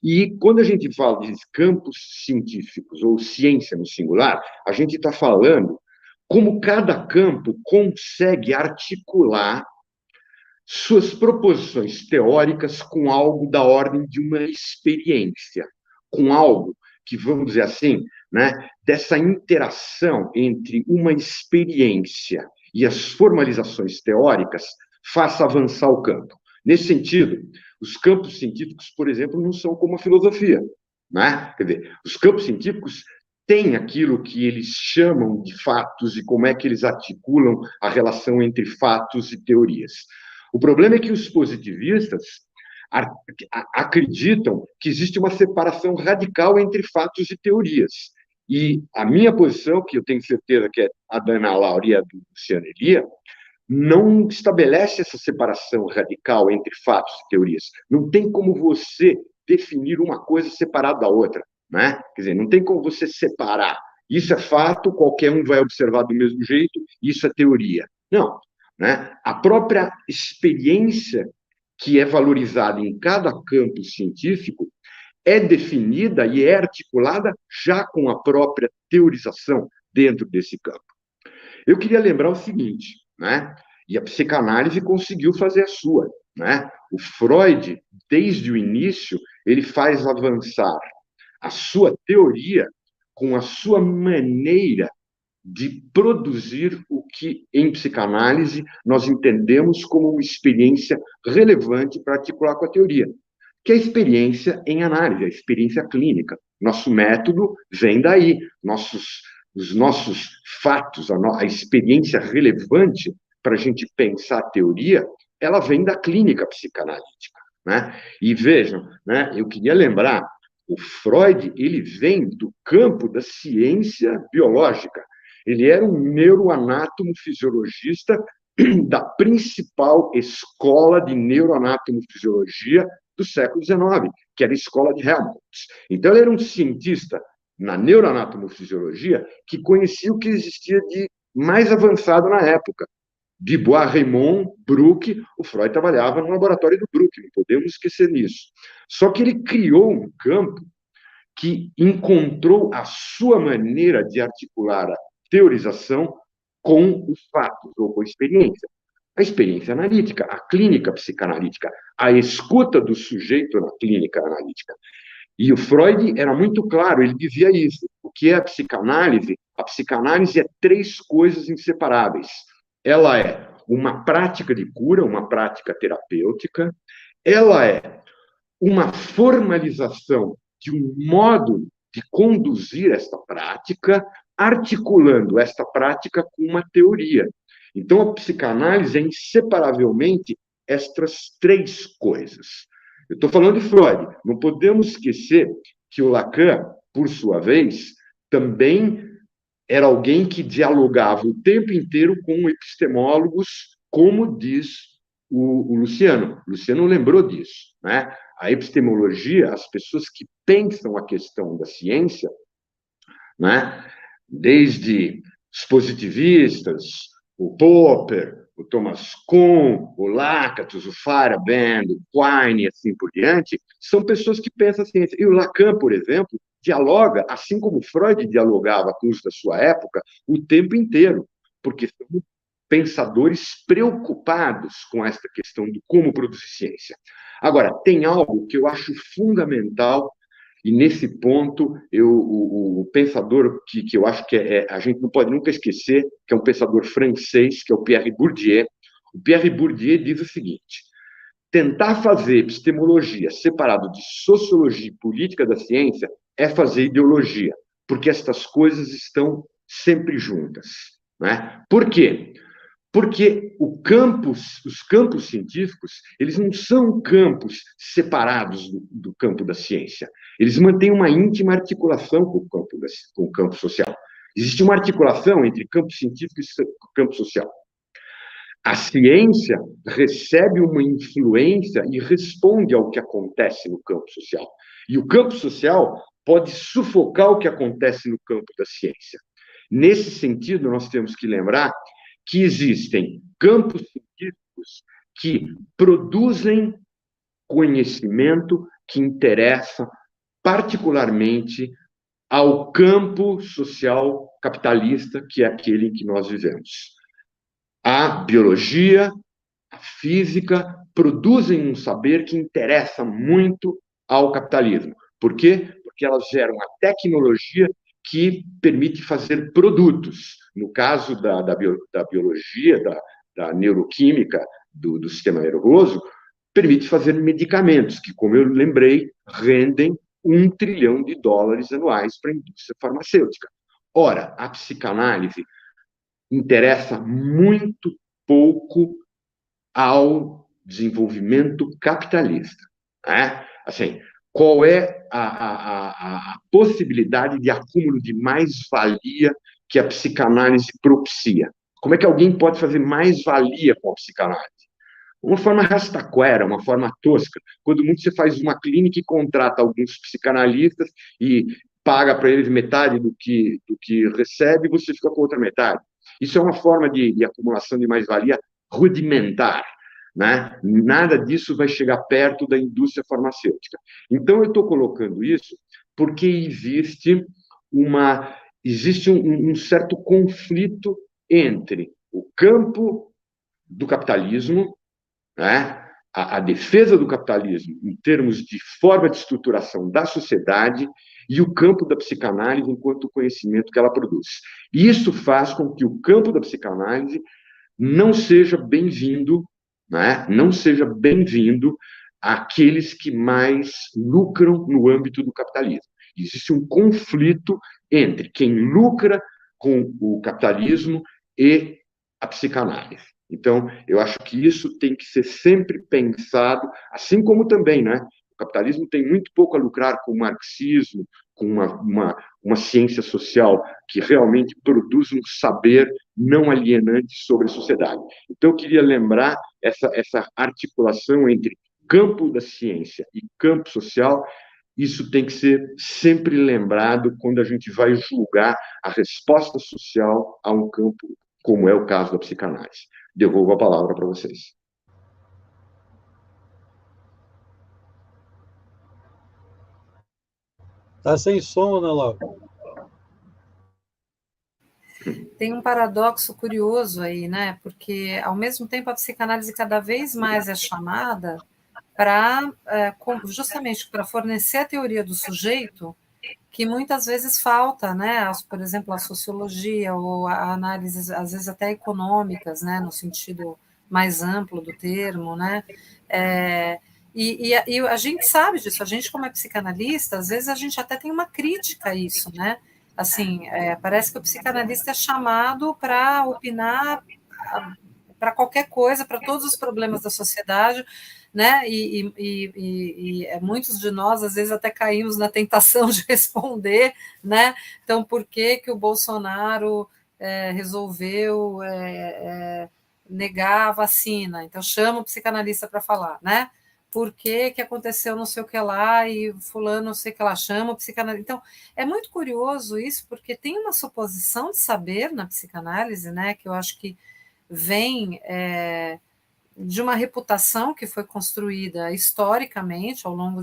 E quando a gente fala de campos científicos ou ciência no singular, a gente está falando como cada campo consegue articular suas proposições teóricas com algo da ordem de uma experiência, com algo que, vamos dizer assim, né, dessa interação entre uma experiência e as formalizações teóricas, faça avançar o campo. Nesse sentido, os campos científicos, por exemplo, não são como a filosofia, né? Quer dizer, os campos científicos têm aquilo que eles chamam de fatos e como é que eles articulam a relação entre fatos e teorias. O problema é que os positivistas acreditam que existe uma separação radical entre fatos e teorias. E a minha posição, que eu tenho certeza que é a da Ana Laura e a do Luciano Elia, não estabelece essa separação radical entre fatos e teorias. Não tem como você definir uma coisa separada da outra, né? Quer dizer, não tem como você separar. Isso é fato, qualquer um vai observar do mesmo jeito, isso é teoria. Não, né? A própria experiência que é valorizada em cada campo científico é definida e é articulada já com a própria teorização dentro desse campo. Eu queria lembrar o seguinte, né? E a psicanálise conseguiu fazer a sua, né? O Freud, desde o início, ele faz avançar a sua teoria com a sua maneira de produzir o que, em psicanálise, nós entendemos como uma experiência relevante para articular com a teoria, que é a experiência em análise, a experiência clínica, Nosso método vem daí. Os nossos fatos, a experiência relevante para a gente pensar a teoria, ela vem da clínica psicanalítica, né? E vejam, né, eu queria lembrar, o Freud, ele vem do campo da ciência biológica. Ele era um neuroanátomo fisiologista da principal escola de neuroanatomofisiologia do século XIX, que era a escola de Helmholtz. Então, ele era um cientista na neuroanatomofisiologia que conhecia o que existia de mais avançado na época. Dubois, Raymond, Brooke, o Freud trabalhava no laboratório do Brooke, não podemos esquecer nisso. Só que ele criou um campo que encontrou a sua maneira de articular a teorização com os fatos ou com a experiência analítica, a clínica psicanalítica, a escuta do sujeito na clínica analítica. E o Freud era muito claro, ele dizia isso. O que é a psicanálise? A psicanálise é 3 coisas inseparáveis. Ela é uma prática de cura, uma prática terapêutica, ela é uma formalização de um modo de conduzir esta prática, articulando esta prática com uma teoria. Então, a psicanálise é inseparavelmente estas 3 coisas. Eu estou falando de Freud. Não podemos esquecer que o Lacan, por sua vez, também era alguém que dialogava o tempo inteiro com epistemólogos, como diz o Luciano. O Luciano lembrou disso, né? A epistemologia, as pessoas que pensam a questão da ciência, né? Desde os positivistas, o Popper, o Thomas Kuhn, o Lakatos, o Feyerabend, o Quine e assim por diante, são pessoas que pensam a ciência. E o Lacan, por exemplo, dialoga, assim como Freud dialogava com os da sua época, o tempo inteiro, porque são pensadores preocupados com esta questão de como produzir ciência. Agora, tem algo que eu acho fundamental, e nesse ponto, o pensador que eu acho que a gente não pode nunca esquecer, que é um pensador francês, que é o Pierre Bourdieu. O Pierre Bourdieu diz o seguinte: tentar fazer epistemologia separado de sociologia e política da ciência é fazer ideologia, porque estas coisas estão sempre juntas, né? Por quê? Porque os campos científicos, eles não são campos separados do campo da ciência. Eles mantêm uma íntima articulação com o campo social. Existe uma articulação entre campo científico e campo social. A ciência recebe uma influência e responde ao que acontece no campo social. E o campo social pode sufocar o que acontece no campo da ciência. Nesse sentido, nós temos que lembrar que existem campos científicos que produzem conhecimento que interessa particularmente ao campo social capitalista, que é aquele em que nós vivemos. A biologia, a física produzem um saber que interessa muito ao capitalismo. Por quê? Porque elas geram a tecnologia que permite fazer produtos. No caso da biologia, da neuroquímica, do sistema nervoso, permite fazer medicamentos, que, como eu lembrei, rendem $1 trilhão anuais para a indústria farmacêutica. Ora, a psicanálise interessa muito pouco ao desenvolvimento capitalista, né? Assim, qual é a possibilidade de acúmulo de mais-valia que a psicanálise propicia? Como é que alguém pode fazer mais-valia com a psicanálise? Uma forma rastaquera, uma forma tosca. Quando muito você faz uma clínica e contrata alguns psicanalistas e paga para eles metade do que recebe, você fica com outra metade. Isso é uma forma de acumulação de mais-valia rudimentar, né? Nada disso vai chegar perto da indústria farmacêutica. Então, eu estou colocando isso porque existe um certo conflito entre o campo do capitalismo, né? A defesa do capitalismo em termos de forma de estruturação da sociedade e o campo da psicanálise enquanto conhecimento que ela produz. E isso faz com que o campo da psicanálise não seja bem-vindo, né? Não seja bem-vindo àqueles que mais lucram no âmbito do capitalismo. Existe um conflito entre quem lucra com o capitalismo e a psicanálise. Então, eu acho que isso tem que ser sempre pensado, assim como também, né? O capitalismo tem muito pouco a lucrar com o marxismo, com uma ciência social que realmente produz um saber não alienante sobre a sociedade. Então, eu queria lembrar essa articulação entre campo da ciência e campo social. Isso tem que ser sempre lembrado quando a gente vai julgar a resposta social a um campo, como é o caso da psicanálise. Devolvo a palavra para vocês. Está sem som, Ana Laura? Tem um paradoxo curioso aí, né? Porque, ao mesmo tempo, a psicanálise cada vez mais é chamada para, justamente para fornecer a teoria do sujeito, que muitas vezes falta, né? Por exemplo, a sociologia ou a análise, às vezes até econômicas, né? No sentido mais amplo do termo, né? E a gente sabe disso, a gente como é psicanalista, às vezes a gente até tem uma crítica a isso, né? Assim, parece que o psicanalista é chamado para opinar para qualquer coisa, para todos os problemas da sociedade, né? E muitos de nós, às vezes, até caímos na tentação de responder, né? Então, por que o Bolsonaro resolveu negar a vacina? Então, chama o psicanalista para falar, né? Por que aconteceu não sei o que lá e fulano não sei o que lá, chama o psicanalista. Então, é muito curioso isso, porque tem uma suposição de saber na psicanálise, né? Que eu acho que vem de uma reputação que foi construída historicamente ao longo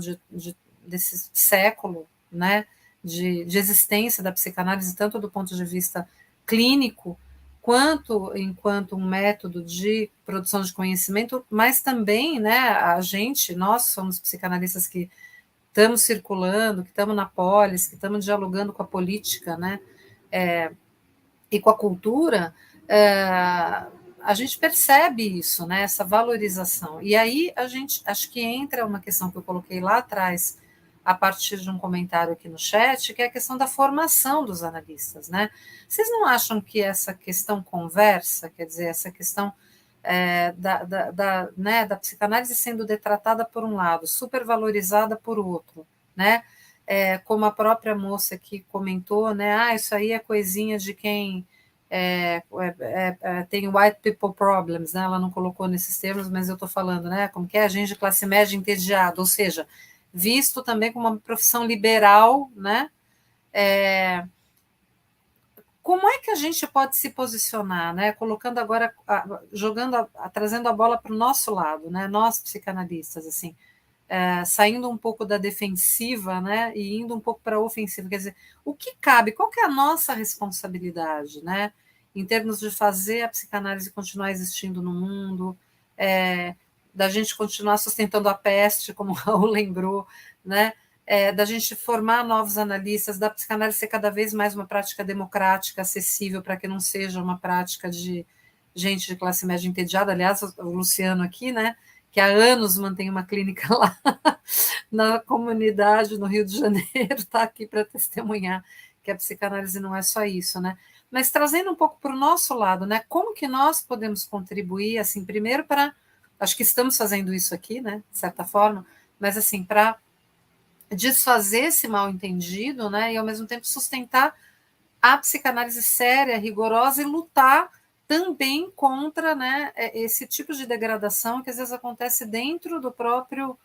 desse século, né, de existência da psicanálise, tanto do ponto de vista clínico, quanto enquanto um método de produção de conhecimento, mas também, né, nós somos psicanalistas que estamos circulando, que estamos na polis, que estamos dialogando com a política, né, e com a cultura, a gente percebe isso, né, essa valorização. E aí acho que entra uma questão que eu coloquei lá atrás, a partir de um comentário aqui no chat, que é a questão da formação dos analistas, né? Vocês não acham que essa questão conversa, quer dizer, essa questão da psicanálise sendo detratada por um lado, supervalorizada por outro, né? Como a própria moça que comentou, né? Isso aí é coisinha de quem tem white people problems, né? Ela não colocou nesses termos, mas eu estou falando, né? Como que é a gente de classe média entediada, ou seja, visto também como uma profissão liberal, né? Como é que a gente pode se posicionar, né? Colocando agora, trazendo a bola para o nosso lado, né? Nós psicanalistas, assim, saindo um pouco da defensiva, né? E indo um pouco para a ofensiva, quer dizer, o que cabe? Qual que é a nossa responsabilidade, né? Em termos de fazer a psicanálise continuar existindo no mundo, da gente continuar sustentando a peste, como o Raul lembrou, né? Da gente formar novos analistas, da psicanálise ser cada vez mais uma prática democrática, acessível, para que não seja uma prática de gente de classe média entediada. Aliás, o Luciano aqui, né, que há anos mantém uma clínica lá na comunidade, no Rio de Janeiro, está aqui para testemunhar que a psicanálise não é só isso, né? Mas trazendo um pouco para o nosso lado, né? Como que nós podemos contribuir, assim, primeiro para... Acho que estamos fazendo isso aqui, né, de certa forma, mas, assim, para desfazer esse mal-entendido, né, e, ao mesmo tempo, sustentar a psicanálise séria, rigorosa e lutar também contra, né, esse tipo de degradação que, às vezes, acontece dentro do próprio,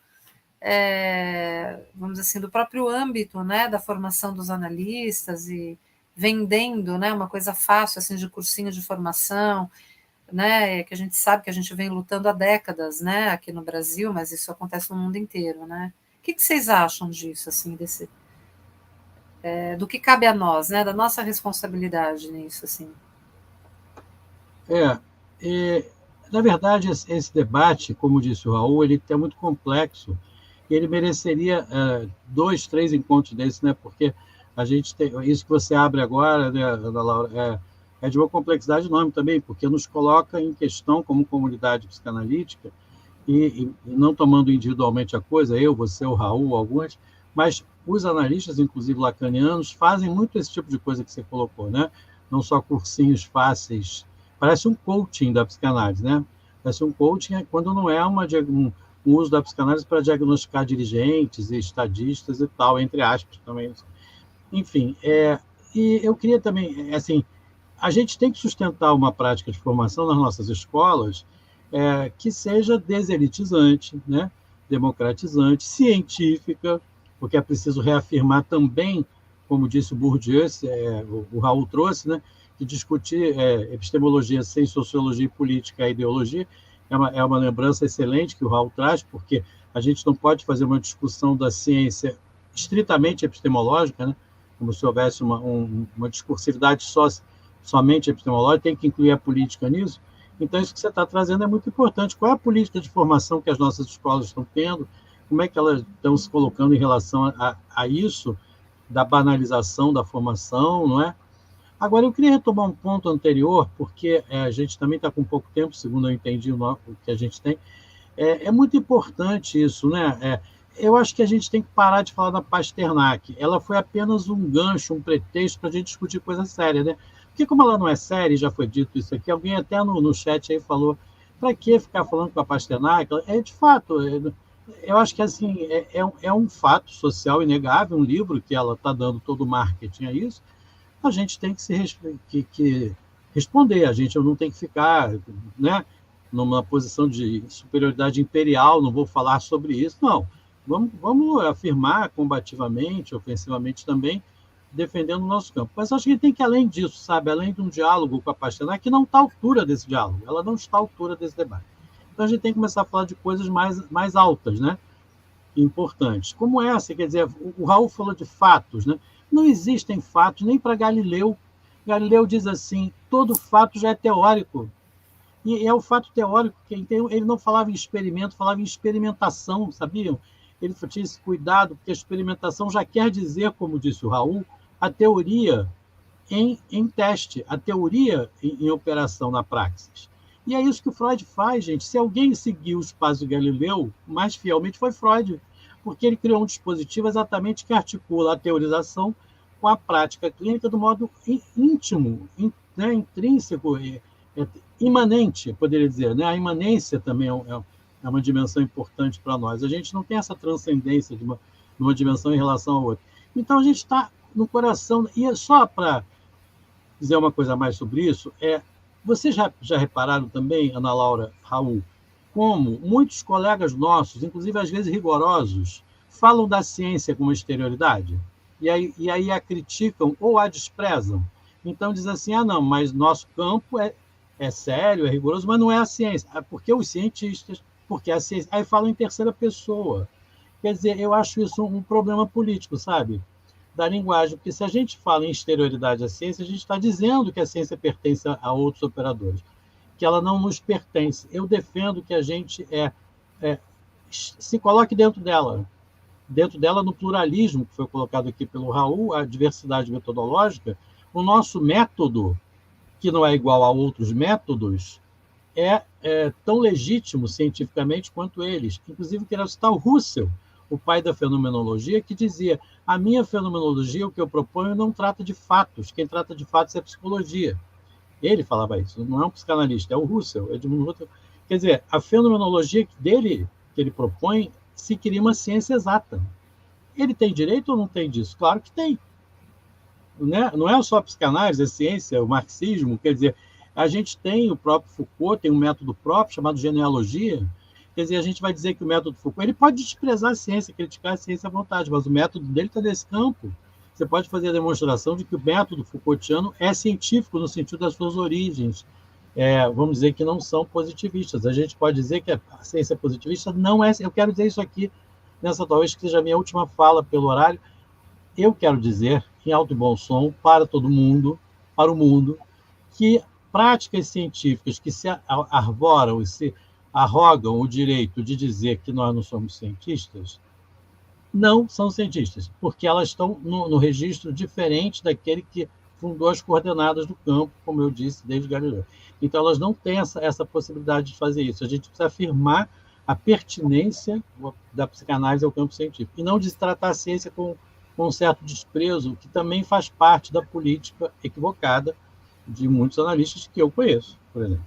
vamos dizer assim, do próprio âmbito, né, da formação dos analistas e vendendo, né, uma coisa fácil, assim, de cursinho de formação, né, que a gente sabe que a gente vem lutando há décadas, né, aqui no Brasil, mas isso acontece no mundo inteiro, né? O que vocês acham disso, assim, do que cabe a nós, né, da nossa responsabilidade nisso, assim? Na verdade, esse debate, como disse o Raul, ele é muito complexo e ele mereceria 2, 3 encontros desses, né? Porque a gente tem isso que você abre agora, né, Ana Laura, de uma complexidade enorme também, porque nos coloca em questão como comunidade psicanalítica e não tomando individualmente a coisa, eu, você, o Raul, alguns, mas os analistas, inclusive lacanianos, fazem muito esse tipo de coisa que você colocou, né? Não só cursinhos fáceis, parece um coaching da psicanálise, né? Parece um coaching quando não é um uso da psicanálise para diagnosticar dirigentes e estadistas e tal, entre aspas também. Enfim, e eu queria também, assim, a gente tem que sustentar uma prática de formação nas nossas escolas que seja deselitizante, né? Democratizante, científica, porque é preciso reafirmar também, como disse o Bourdieu, o Raul trouxe, né? Que discutir epistemologia sem sociologia e política e ideologia é uma lembrança excelente que o Raul traz, porque a gente não pode fazer uma discussão da ciência estritamente epistemológica, né? Como se houvesse uma discursividade somente epistemológica, tem que incluir a política nisso. Então, isso que você está trazendo é muito importante. Qual é a política de formação que as nossas escolas estão tendo? Como é que elas estão se colocando em relação a isso, da banalização da formação, não é? Agora, eu queria retomar um ponto anterior, porque a gente também está com pouco tempo, segundo eu entendi o que a gente tem. É muito importante isso, né? Eu acho que a gente tem que parar de falar da Pasternak. Ela foi apenas um gancho, um pretexto para a gente discutir coisa séria, né? Porque como ela não é séria, já foi dito isso aqui, alguém até no chat aí falou, para que ficar falando com a Pasternak? De fato, eu acho que assim, é um fato social inegável, um livro que ela está dando todo o marketing a isso, a gente tem que responder, a gente não tem que ficar, né, numa posição de superioridade imperial, não vou falar sobre isso, não. Vamos afirmar combativamente, ofensivamente também, defendendo o nosso campo. Mas acho que tem que ir além disso, sabe? Além de um diálogo com a Pasternak, que não está à altura desse diálogo, ela não está à altura desse debate. Então a gente tem que começar a falar de coisas mais altas, né? Importantes. Como essa, quer dizer, o Raul falou de fatos, né? Não existem fatos nem para Galileu. Galileu diz assim, todo fato já é teórico. E é o fato teórico que ele não falava em experimento, falava em experimentação, sabiam? Ele tinha esse cuidado, porque a experimentação já quer dizer, como disse o Raul, a teoria em teste, a teoria em operação na praxis. E é isso que o Freud faz, gente. Se alguém seguiu os passos de Galileu, mais fielmente foi Freud, porque ele criou um dispositivo exatamente que articula a teorização com a prática clínica do modo íntimo, né, intrínseco, imanente, poderia dizer. Né? A imanência também é uma dimensão importante para nós. A gente não tem essa transcendência de uma dimensão em relação à outra. Então, a gente está no coração... E só para dizer uma coisa a mais sobre isso, vocês já repararam também, Ana Laura, Raul, como muitos colegas nossos, inclusive às vezes rigorosos, falam da ciência como exterioridade? E aí a criticam ou a desprezam. Então, diz assim, não, mas nosso campo é sério, é rigoroso, mas não é a ciência. Porque os cientistas... Porque a ciência... Aí falam em terceira pessoa. Quer dizer, eu acho isso um problema político, sabe? Da linguagem. Porque se a gente fala em exterioridade à ciência, a gente está dizendo que a ciência pertence a outros operadores, que ela não nos pertence. Eu defendo que a gente se coloque dentro dela no pluralismo, que foi colocado aqui pelo Raul, a diversidade metodológica. O nosso método, que não é igual a outros métodos, é tão legítimo cientificamente quanto eles. Inclusive, queria citar o Russell, o pai da fenomenologia, que dizia: a minha fenomenologia, o que eu proponho, não trata de fatos, quem trata de fatos é a psicologia. Ele falava isso, não é um psicanalista, é o Russell, Edmund Husserl. Quer dizer, a fenomenologia dele, que ele propõe, se queria uma ciência exata. Ele tem direito ou não tem disso? Claro que tem. Não é só a psicanálise, a ciência, o marxismo, quer dizer, a gente tem o próprio Foucault, tem um método próprio chamado genealogia. Quer dizer, a gente vai dizer que o método Foucault, ele pode desprezar a ciência, criticar a ciência à vontade, mas o método dele está nesse campo. Você pode fazer a demonstração de que o método Foucaultiano é científico no sentido das suas origens. Vamos dizer que não são positivistas. A gente pode dizer que a ciência positivista não é... Eu quero dizer isso aqui, talvez que seja a minha última fala pelo horário. Eu quero dizer, em alto e bom som, para todo mundo, para o mundo, que práticas científicas que se arvoram e se arrogam o direito de dizer que nós não somos cientistas, não são cientistas, porque elas estão no registro diferente daquele que fundou as coordenadas do campo, como eu disse, desde Galileu. Então, elas não têm essa possibilidade de fazer isso. A gente precisa afirmar a pertinência da psicanálise ao campo científico, e não de tratar a ciência com um certo desprezo, que também faz parte da política equivocada de muitos analistas que eu conheço, por exemplo.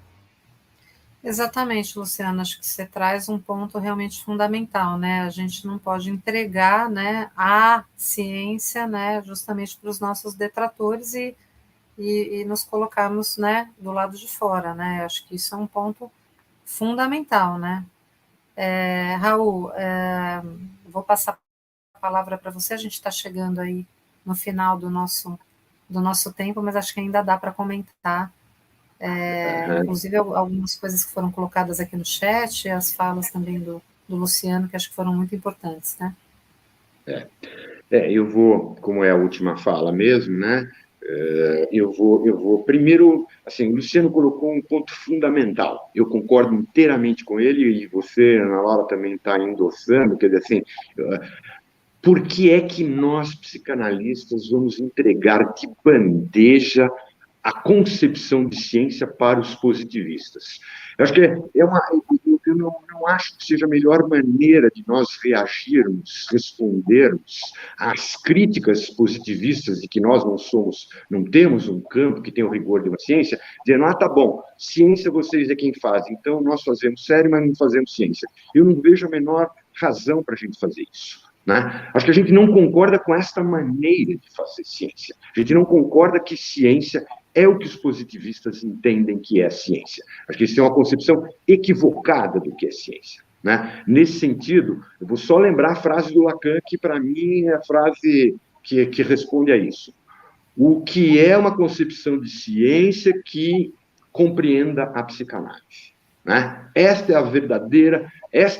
Exatamente, Luciano, acho que você traz um ponto realmente fundamental, né? A gente não pode entregar, né, a ciência, né, justamente para os nossos detratores e nos colocarmos, né, do lado de fora, né? Acho que isso é um ponto fundamental, né? Raul, vou passar a palavra para você, a gente está chegando aí no final do nosso tempo, mas acho que ainda dá para comentar. Inclusive algumas coisas que foram colocadas aqui no chat, as falas também do Luciano, que acho que foram muito importantes, né? Eu vou, como é a última fala mesmo, né? Eu vou primeiro, assim, o Luciano colocou um ponto fundamental. Eu concordo inteiramente com ele e você, Ana Laura, também está endossando, quer dizer, assim, por que é que nós, psicanalistas, vamos entregar de bandeja a concepção de ciência para os positivistas? Eu acho que eu não acho que seja a melhor maneira de nós reagirmos, respondermos às críticas positivistas de que nós não temos um campo que tem o rigor de uma ciência, dizendo, tá bom, ciência vocês é quem faz, então nós fazemos sério, mas não fazemos ciência. Eu não vejo a menor razão para a gente fazer isso. Né? Acho que a gente não concorda com esta maneira de fazer ciência. A gente não concorda que ciência é o que os positivistas entendem que é ciência. Acho que isso é uma concepção equivocada do que é ciência. Né? Nesse sentido, eu vou só lembrar a frase do Lacan, que para mim é a frase que responde a isso. O que é uma concepção de ciência que compreenda a psicanálise? Né? Esta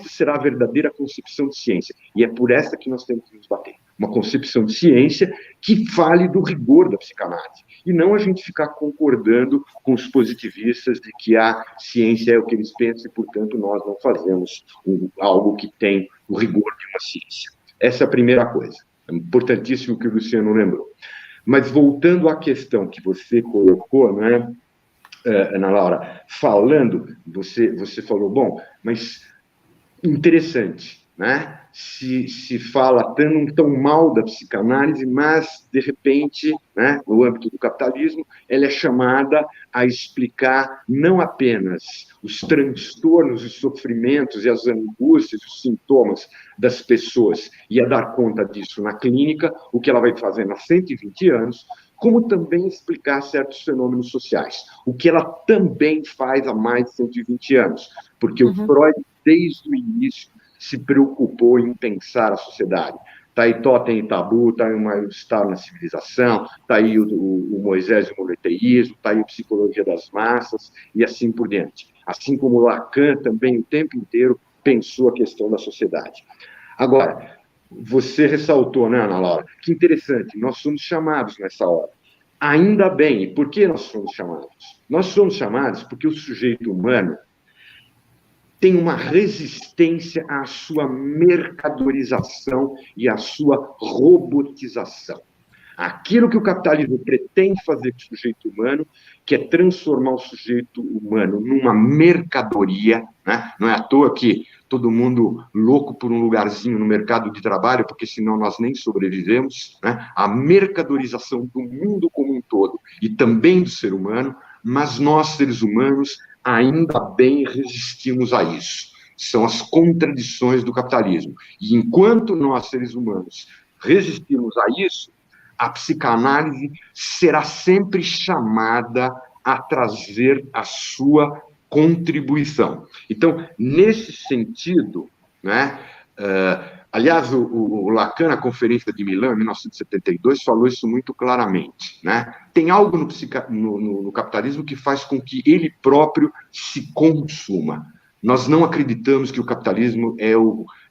será a verdadeira concepção de ciência. E é por essa que nós temos que nos bater. Uma concepção de ciência que fale do rigor da psicanálise. E não a gente ficar concordando com os positivistas de que a ciência é o que eles pensam e, portanto, nós não fazemos algo que tem o rigor de uma ciência. Essa é a primeira coisa. É importantíssimo que o Luciano lembrou. Mas voltando à questão que você colocou, né, Ana Laura, falando, você falou, bom, mas interessante, né? Se fala tão mal da psicanálise, mas, de repente, né, no âmbito do capitalismo, ela é chamada a explicar não apenas os transtornos, os sofrimentos e as angústias, os sintomas das pessoas, e a dar conta disso na clínica, o que ela vai fazer há 120 anos, como também explicar certos fenômenos sociais, o que ela também faz há mais de 120 anos, porque o Freud, desde o início, se preocupou em pensar a sociedade. Está aí Totem e Tabu, está aí o Mal-Estar na Civilização, está aí o Moisés e o Monoteísmo, está aí a Psicologia das Massas, e assim por diante. Assim como Lacan também, o tempo inteiro, pensou a questão da sociedade. Agora, você ressaltou, né, Ana Laura? Que interessante, nós somos chamados nessa hora. Ainda bem, e por que nós somos chamados? Nós somos chamados porque o sujeito humano tem uma resistência à sua mercadorização e à sua robotização. Aquilo que o capitalismo pretende fazer com o sujeito humano, que é transformar o sujeito humano numa mercadoria, né? Não é à toa que todo mundo louco por um lugarzinho no mercado de trabalho, porque senão nós nem sobrevivemos, né? A mercadorização do mundo como um todo, e também do ser humano, mas nós, seres humanos, ainda bem resistimos a isso. São as contradições do capitalismo. E enquanto nós, seres humanos, resistimos a isso, a psicanálise será sempre chamada a trazer a sua contribuição. Então, nesse sentido, né, aliás, o Lacan, na Conferência de Milão, em 1972, falou isso muito claramente. Né? Tem algo no capitalismo que faz com que ele próprio se consuma. Nós não acreditamos que o capitalismo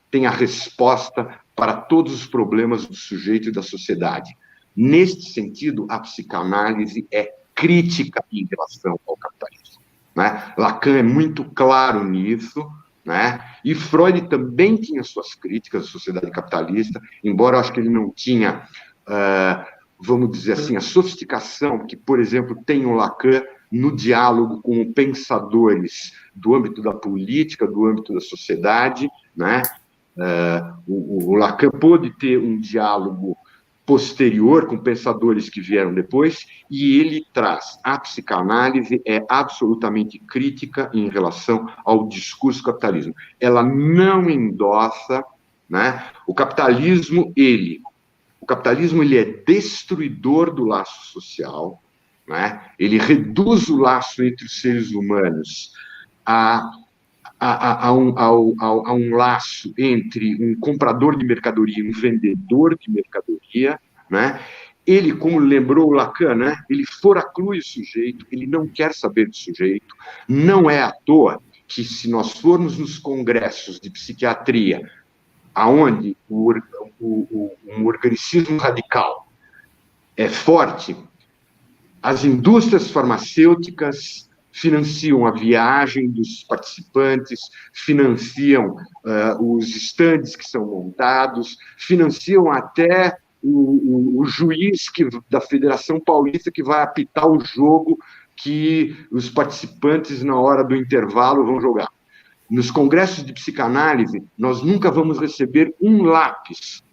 tem a resposta para todos os problemas do sujeito e da sociedade. Neste sentido, a psicanálise é crítica em relação ao capitalismo. Né? Lacan é muito claro nisso, né? E Freud também tinha suas críticas à sociedade capitalista, embora eu acho que ele não tinha, vamos dizer assim, a sofisticação que, por exemplo, tem o Lacan no diálogo com pensadores do âmbito da política, do âmbito da sociedade, né? O Lacan pôde ter um diálogo posterior com pensadores que vieram depois, e ele traz a psicanálise é absolutamente crítica em relação ao discurso capitalismo. Ela não endossa, né? O capitalismo ele é destruidor do laço social, né? Ele reduz o laço entre os seres humanos a um laço entre um comprador de mercadoria e um vendedor de mercadoria, né? Ele, como lembrou o Lacan, né? Ele foraclui o sujeito, ele não quer saber do sujeito. Não é à toa que, se nós formos nos congressos de psiquiatria, aonde um organicismo radical é forte, as indústrias farmacêuticas financiam a viagem dos participantes, financiam os estandes que são montados, financiam até o juiz da Federação Paulista que vai apitar o jogo que os participantes, na hora do intervalo, vão jogar. Nos congressos de psicanálise, nós nunca vamos receber um lápis,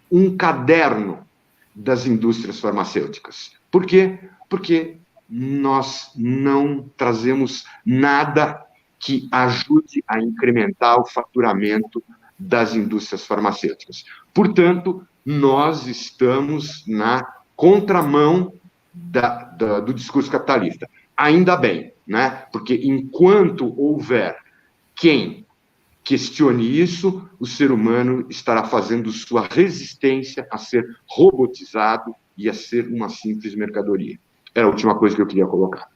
um caderno das indústrias farmacêuticas. Por quê? Porque nós não trazemos nada que ajude a incrementar o faturamento das indústrias farmacêuticas. Portanto, nós estamos na contramão do discurso capitalista. Ainda bem, né? Porque enquanto houver quem questione isso, o ser humano estará fazendo sua resistência a ser robotizado e a ser uma simples mercadoria. Era a última coisa que eu queria colocar.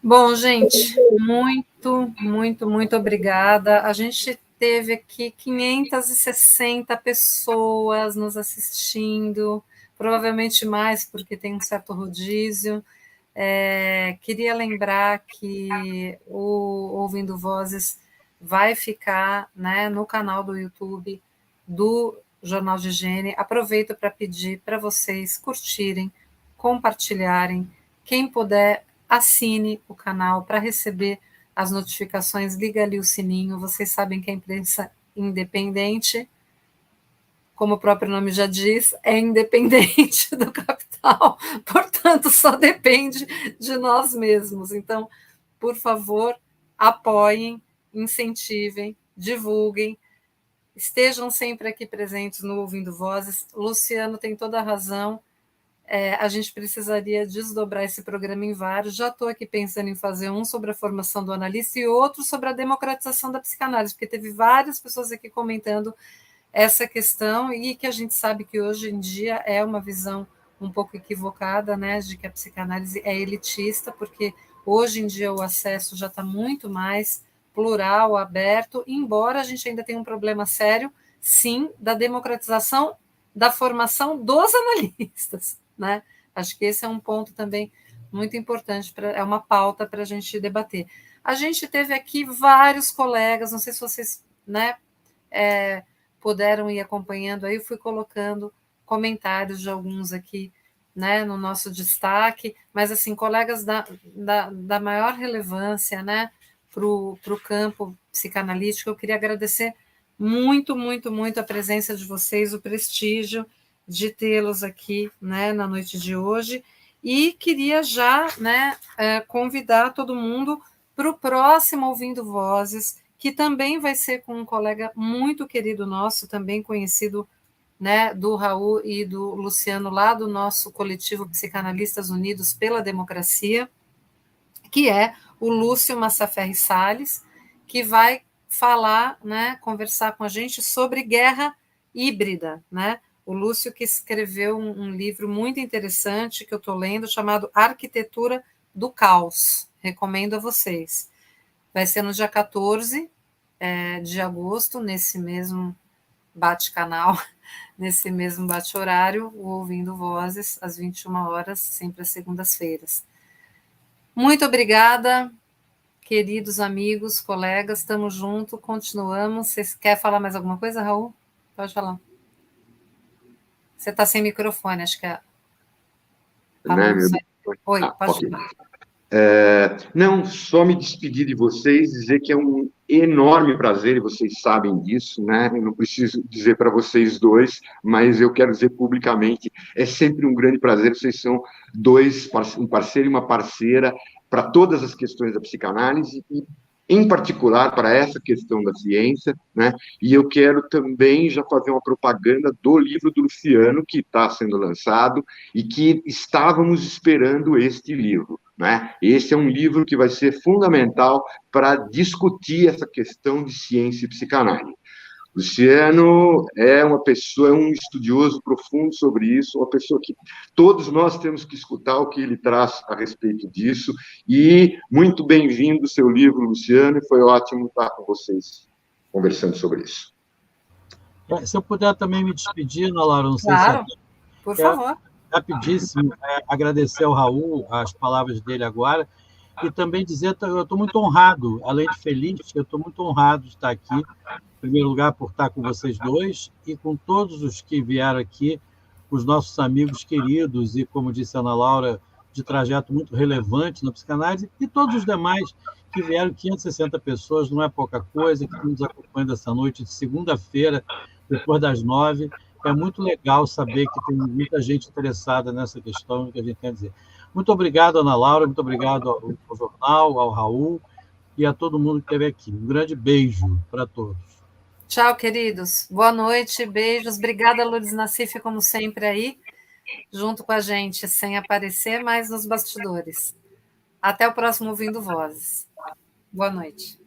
Bom, gente, muito obrigada. A gente teve aqui 560 pessoas nos assistindo, provavelmente mais, porque tem um certo rodízio. Queria lembrar que o Ouvindo Vozes vai ficar, né, no canal do YouTube do Jornal de Higiene. Aproveito para pedir para vocês curtirem, compartilharem. Quem puder, assine o canal para receber as notificações, liga ali o sininho. Vocês sabem que a imprensa independente, como o próprio nome já diz, é independente do capital, portanto, só depende de nós mesmos. Então, por favor, apoiem, incentivem, divulguem, estejam sempre aqui presentes no Ouvindo Vozes. Luciano tem toda a razão, a gente precisaria desdobrar esse programa em vários. Já estou aqui pensando em fazer um sobre a formação do analista e outro sobre a democratização da psicanálise, porque teve várias pessoas aqui comentando essa questão, e que a gente sabe que hoje em dia é uma visão um pouco equivocada, né, de que a psicanálise é elitista, porque hoje em dia o acesso já está muito mais plural, aberto, embora a gente ainda tenha um problema sério, sim, da democratização da formação dos analistas, né? Acho que esse é um ponto também muito importante, é uma pauta para a gente debater. A gente teve aqui vários colegas, não sei se vocês, né, puderam ir acompanhando, aí eu fui colocando comentários de alguns aqui, né, no nosso destaque, mas, assim, colegas da maior relevância, né, para o campo psicanalítico. Eu queria agradecer muito a presença de vocês, o prestígio de tê-los aqui, né, na noite de hoje, e queria já, né, convidar todo mundo para o próximo Ouvindo Vozes, que também vai ser com um colega muito querido nosso, também conhecido, né, do Raul e do Luciano, lá do nosso coletivo Psicanalistas Unidos pela Democracia, que é o Lúcio Massaferri Salles, que vai falar, né, conversar com a gente sobre guerra híbrida, né? O Lúcio, que escreveu um livro muito interessante que eu estou lendo, chamado Arquitetura do Caos. Recomendo a vocês. Vai ser no dia 14 de agosto, nesse mesmo bate-canal, nesse mesmo bate-horário, o Ouvindo Vozes, às 21 horas, sempre às segundas-feiras. Muito obrigada, queridos amigos, colegas, estamos juntos, continuamos. Você quer falar mais alguma coisa, Raul? Pode falar. Você está sem microfone, acho que é... Né, Oi, pode okay. falar. Não, só me despedir de vocês, dizer que é um enorme prazer, e vocês sabem disso, né? Eu não preciso dizer para vocês dois, mas eu quero dizer publicamente, é sempre um grande prazer, vocês são um parceiro e uma parceira para todas as questões da psicanálise, e em particular para essa questão da ciência, né? E eu quero também já fazer uma propaganda do livro do Luciano, que está sendo lançado, e que estávamos esperando este livro. Né? Esse é um livro que vai ser fundamental para discutir essa questão de ciência e psicanálise. Luciano é uma pessoa, é um estudioso profundo sobre isso, uma pessoa que todos nós temos que escutar o que ele traz a respeito disso. E muito bem-vindo o seu livro, Luciano, e foi ótimo estar com vocês conversando sobre isso. Se eu puder também me despedir, Ana Laura, não sei Claro, se... por favor. Rapidíssimo, agradecer ao Raul as palavras dele agora, e também dizer que eu estou muito honrado, além de feliz, eu estou muito honrado de estar aqui, em primeiro lugar, por estar com vocês dois e com todos os que vieram aqui, os nossos amigos queridos e, como disse a Ana Laura, de trajeto muito relevante na psicanálise, e todos os demais que vieram, 560 pessoas, não é pouca coisa, que estão nos acompanhando essa noite de segunda-feira, depois das 9h. É muito legal saber que tem muita gente interessada nessa questão que a gente quer dizer. Muito obrigado, Ana Laura, muito obrigado ao jornal, ao Raul e a todo mundo que esteve aqui. Um grande beijo para todos. Tchau, queridos. Boa noite, beijos. Obrigada, Lourdes Nassif, como sempre, aí, junto com a gente, sem aparecer, mas nos bastidores. Até o próximo Ouvindo Vozes. Boa noite.